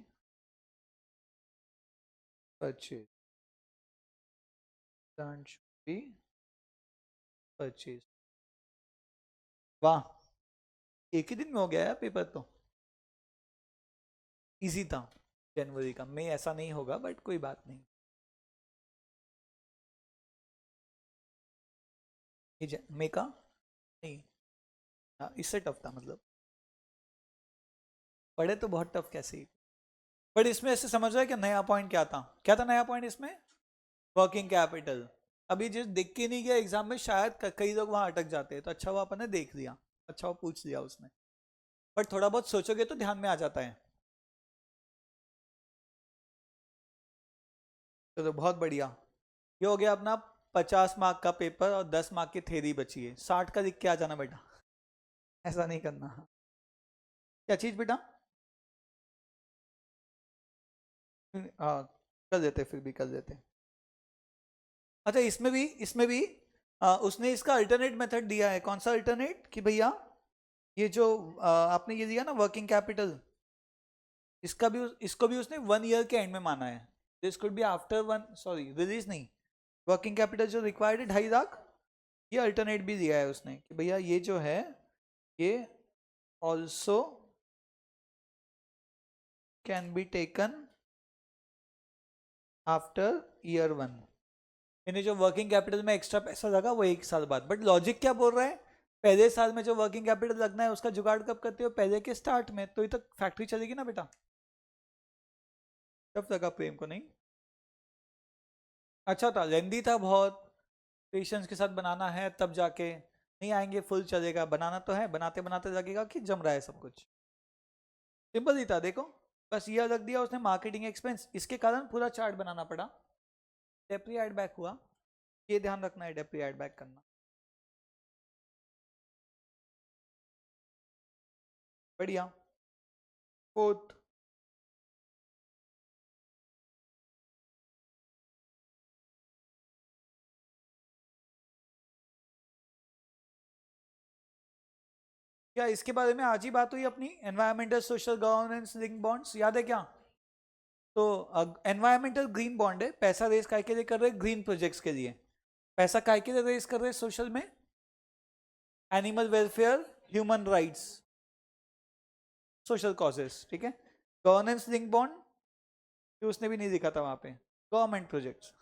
purchased, plant should be purchased। वाह, एक ही दिन में हो गया है पेपर तो। इजी था। जनवरी का, मई ऐसा नहीं होगा बट कोई बात नहीं। मई का नहीं। हाँ, इससे टफ था मतलब। पढ़े तो बहुत टफ कैसे ही। बट इसमें ऐसे समझ रहा है कि नया पॉइंट क्या था? क्या था नया पॉइंट इसमें? Working capital. अभी जिस देख के नहीं गया एग्जाम में, शायद कई लोग वहां अटक जाते हैं, तो अच्छा वो अपन ने देख लिया, अच्छा वो पूछ लिया उसने। बट थोड़ा बहुत सोचोगे तो ध्यान में आ जाता है। चलो बहुत बढ़िया। ये हो गया अपना 50 मार्क का पेपर और 10 मार्क की थेरी बची है। 60 का लिख के आ जाना बेटा, ऐसा नहीं करना। क्या चीज बेटा? हाँ, कर देते, फिर भी कर देते। अच्छा इसमें भी उसने इसका अल्टरनेट मेथड दिया है। कौन सा अल्टरनेट? कि भैया ये जो आपने ये दिया ना वर्किंग कैपिटल, इसको भी उसने 1 ईयर के एंड में माना है। This could be after one, sorry release नहीं, वर्किंग कैपिटल जो रिक्वायर्ड है 2.5 लाख, ये अल्टरनेट भी दिया है उसने कि भैया ये जो है ये also can be taken after year 1। यानी जो वर्किंग कैपिटल में एक्स्ट्रा पैसा लगा वो 1 साल बाद। बट लॉजिक क्या बोल रहा है? पहले साल में जो वर्किंग कैपिटल लगना है उसका जुगाड़ कब करते हो? पहले के स्टार्ट में, तो ये तक फैक्ट्री चलेगी ना बेटा। तब लगा प्रेम को नहीं? अच्छा था, लेंदी था बहुत, पेशेंस के साथ बनाना है तब जाके, नहीं आएंगे फुल चलेगा। बनाना तो है, बनाते बनाते लगेगा कि जम रहा है सब कुछ। सिंपल ही था देखो, बस ये रख दिया उसने मार्केटिंग एक्सपेंस, इसके कारण पूरा चार्ट बनाना पड़ा। डेप्री एड बैक हुआ, ये ध्यान रखना है, डेप्री एड बैक करना। बढ़िया। फोर्थ, क्या इसके बारे में आज ही बात हुई अपनी? Environmental social governance link bonds याद है क्या? तो एनवायरमेंटल ग्रीन बॉन्ड है, पैसा रेज काय के लिए कर रहे हैं? ग्रीन प्रोजेक्ट्स के लिए। पैसा काय के लिए रेज कर रहे हैं सोशल में? Animal welfare, human rights, social causes, ठीक है। गवर्नेंस लिंक बॉन्ड उसने भी नहीं दिखा था वहां पे, गवर्नमेंट प्रोजेक्ट्स।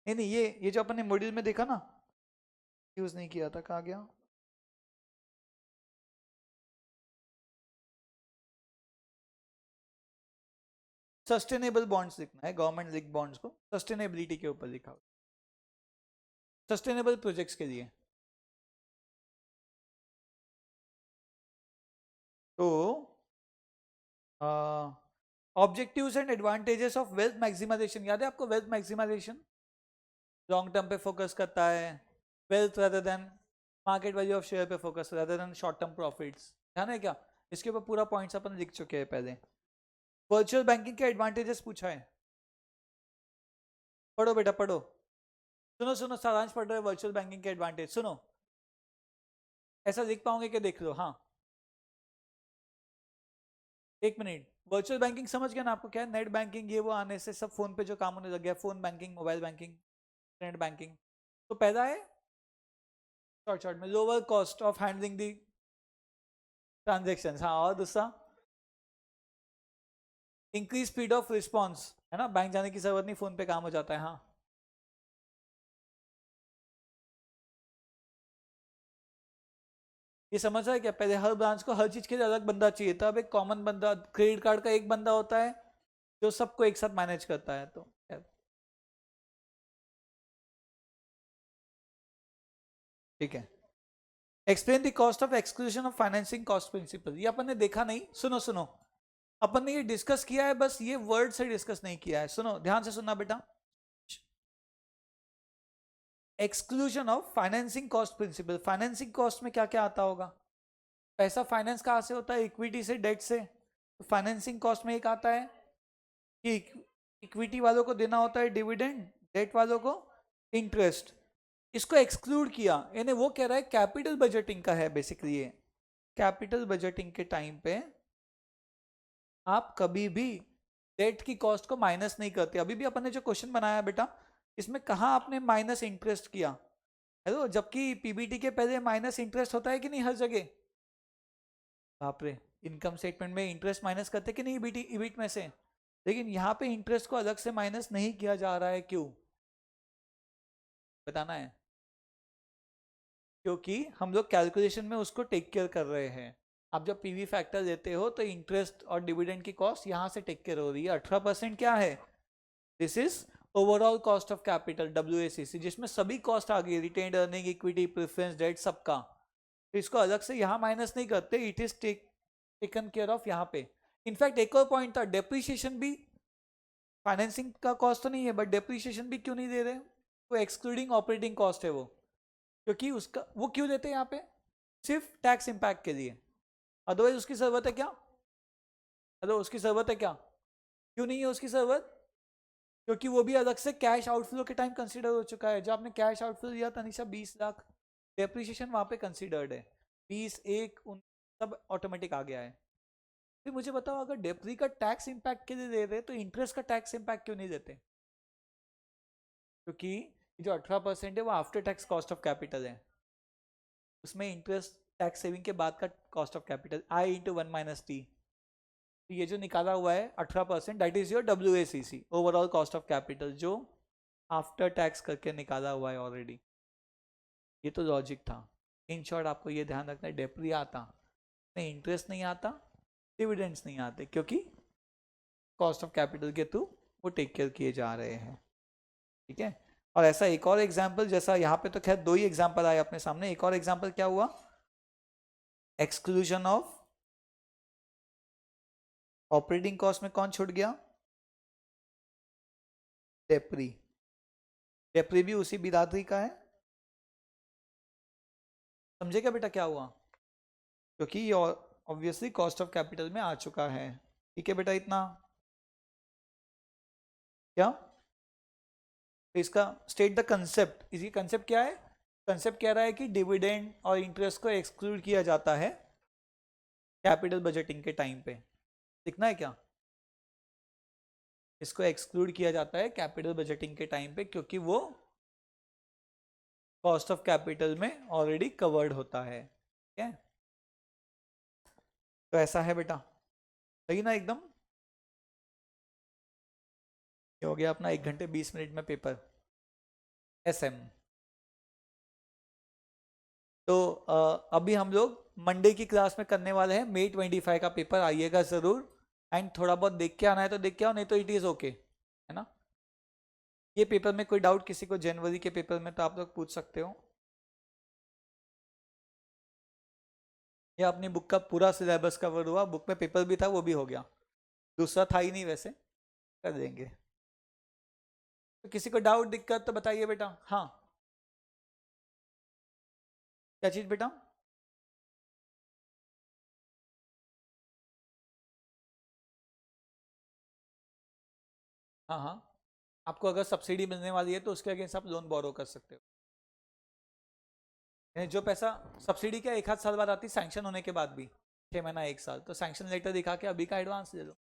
नहीं नहीं, ये जो अपन ने मॉड्यूल में देखा ना, यूज नहीं किया था, कहाँ गया? सस्टेनेबल बॉन्ड्स लिखना है, गवर्नमेंट लिंक बॉन्ड्स को सस्टेनेबिलिटी के ऊपर लिखा हुआ, सस्टेनेबल प्रोजेक्ट्स के लिए। तो objectives and advantages of wealth maximisation याद है आपको? वेल्थ मैक्सिमाइजेशन लॉन्ग टर्म पे फोकस करता है, wealth rather than market value of share पे focus rather than short term profits, ध्यान है क्या? इसके ऊपर पूरा पॉइंट्स अपन लिख चुके हैं पहले। वर्चुअल बैंकिंग के एडवांटेजेस पूछा है, पढ़ो बेटा पढ़ो, सुनो सुनो, सारांश पढ़ रहे हैं वर्चुअल बैंकिंग के एडवांटेज, सुनो। ऐसा लिख पाओगे कि देख लो, हाँ। एक मिनट, वर्चुअल बैंकिंग समझ गया ना आपको क्या है? नेट बैंकिंग ये वो आने से सब फोन पे जो काम होने लग गया, phone banking, mobile banking, internet banking. तो पहला है शॉर्ट शॉर्ट में lower cost of handling the transaction, हाँ। और दूसरा इंक्रीज स्पीड ऑफ रिस्पॉन्स, है ना, बैंक जाने की जरूरत नहीं, फोन पे काम हो जाता है, हाँ। ये समझ रहा है क्या? पहले हर ब्रांच को हर चीज के लिए अलग बंदा चाहिए था, अब एक कॉमन बंदा, क्रेडिट कार्ड का एक बंदा होता है जो सबको एक साथ मैनेज करता है। तो ठीक है। Explain the cost of exclusion of financing cost principle, ये अपन ने देखा नहीं, सुनो सुनो, अपन ने ये डिस्कस किया है, बस ये वर्ड से डिस्कस नहीं किया है। सुनो ध्यान से सुनना बेटा, exclusion of financing cost principle. Financing cost में क्या क्या आता होगा? पैसा फाइनेंस कहाँ से होता है? इक्विटी से, डेट से। तो फाइनेंसिंग कॉस्ट में एक आता है कि इक्विटी वालों को देना होता है डिविडेंड, डेट वालों को इंटरेस्ट। इसको एक्सक्लूड किया, यानी वो कह रहा है कैपिटल बजटिंग का है बेसिकली ये। कैपिटल बजटिंग के टाइम पे आप कभी भी डेट की कॉस्ट को माइनस नहीं करते। अभी भी अपन ने जो क्वेश्चन बनाया बेटा, इसमें कहा आपने माइनस इंटरेस्ट किया, हेलो, जबकि पीबीटी के पहले माइनस इंटरेस्ट होता है कि नहीं हर जगह? बाप रे, इनकम स्टेटमेंट में इंटरेस्ट माइनस करते कि नहीं ईबीटी, ईबिट में से? लेकिन यहाँ पे इंटरेस्ट को अलग से माइनस नहीं किया जा रहा है, क्यों बताना है? क्योंकि हम लोग कैलकुलेशन में उसको टेक केयर कर रहे हैं। आप जब पीवी फैक्टर लेते हो तो इंटरेस्ट और डिविडेंड की कॉस्ट यहाँ से टेक केयर हो रही है। 18% क्या है? This is overall cost of capital, WACC, जिसमें सभी कॉस्ट आ गई, retained earning, equity, preference, debt, सबका। तो इसको अलग से यहाँ माइनस नहीं करते, it is taken care of यहाँ पे। इनफैक्ट एक और पॉइंट था, डेप्रीशिएशन भी फाइनेंसिंग का कॉस्ट तो नहीं है, बट डेप्रीशिएशन भी क्यों नहीं दे रहे? वो एक्सक्लूडिंग ऑपरेटिंग कॉस्ट है वो, क्योंकि उसका वो क्यों देते हैं यहाँ पे? सिर्फ टैक्स इंपैक्ट के लिए, अदरवाइज उसकी जरूरत है क्या? हेलो, उसकी जरूरत है क्या? क्यों नहीं है उसकी जरूरत? क्योंकि वो भी अलग से कैश आउटफ्लो के टाइम कंसीडर हो चुका है। जब आपने कैश आउटफ्लो दिया था निशा 20 लाख, डेप्रिसिएशन वहां पे कंसीडर्ड है, 20, 1, सब ऑटोमेटिक आ गया है। फिर मुझे बताओ, अगर डेप्री का टैक्स इंपैक्ट के लिए दे रहे तो इंटरेस्ट का टैक्स इंपैक्ट क्यों नहीं देते? क्योंकि जो 18% है वो after tax cost of capital है, उसमें इंटरेस्ट टैक्स सेविंग के बाद का cost of capital, I into 1 - t। तो ये जो निकाला हुआ है 18%, that is your WACC, overall cost of capital, जो आफ्टर टैक्स करके निकाला हुआ है ऑलरेडी। ये तो लॉजिक था। इन शॉर्ट आपको ये ध्यान रखना है, डेप्री आता नहीं, इंटरेस्ट नहीं आता, डिविडेंड्स नहीं आते, क्योंकि कॉस्ट ऑफ कैपिटल के थ्रू वो टेक केयर किए जा रहे हैं, ठीक है। और ऐसा एक और एग्जाम्पल, जैसा यहाँ पे तो खैर 2 ही एग्जाम्पल आए अपने सामने, एक और एग्जाम्पल क्या हुआ? एक्सक्लूजन ऑफ ऑपरेटिंग कॉस्ट में कौन छूट गया? डेप्री। डेप्री भी उसी बिरादरी का है, समझे क्या बेटा क्या हुआ? क्योंकि ऑब्वियसली कॉस्ट ऑफ कैपिटल में आ चुका है। ठीक है बेटा, इतना क्या, तो इसका स्टेट द कंसेप्ट, इसी कंसेप्ट क्या है, कंसेप्ट कह रहा है कि डिविडेंड और इंटरेस्ट को एक्सक्लूड किया जाता है कैपिटल बजटिंग के टाइम पे। लिखना है क्या, इसको एक्सक्लूड किया जाता है कैपिटल बजटिंग के टाइम पे क्योंकि वो कॉस्ट ऑफ कैपिटल में ऑलरेडी कवर्ड होता है। ठीक है, तो ऐसा है बेटा, सही ना एकदम। ये हो गया अपना 1 घंटे 20 मिनट में पेपर एसएम। तो अभी हम लोग मंडे की क्लास में करने वाले हैं May 25 का पेपर, आइएगा जरूर। एंड थोड़ा बहुत देख के आना है तो देख के आओ, नहीं तो इट इज ओके, है ना। ये पेपर में कोई डाउट किसी को जनवरी के पेपर में तो आप लोग पूछ सकते हो। ये अपनी बुक का पूरा सिलेबस कवर हुआ, बुक में पेपर भी था वो भी हो गया, दूसरा था ही नहीं, वैसे कर देंगे। तो किसी को डाउट दिक्कत तो बताइए बेटा। हाँ, क्या चीज बेटा। हाँ हाँ, आपको अगर सब्सिडी मिलने वाली है तो उसके अगेंस्ट आप लोन बोरो कर सकते हो। यानी जो पैसा सब्सिडी क्या 1 आध साल बाद आती, सैंक्शन होने के बाद भी 6 महीना 1 साल, तो सैंक्शन लेटर दिखा के अभी का एडवांस ले लो।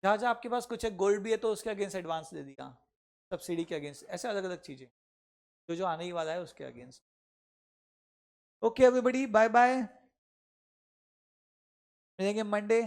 जहाँ जहाँ आपके पास कुछ है, गोल्ड भी है तो उसके अगेंस्ट एडवांस दे दिया, सब्सिडी के अगेंस्ट, ऐसे अलग अलग चीजें जो जो आने ही वाला है उसके against. Okay everybody, bye bye, मिलेंगे मंडे।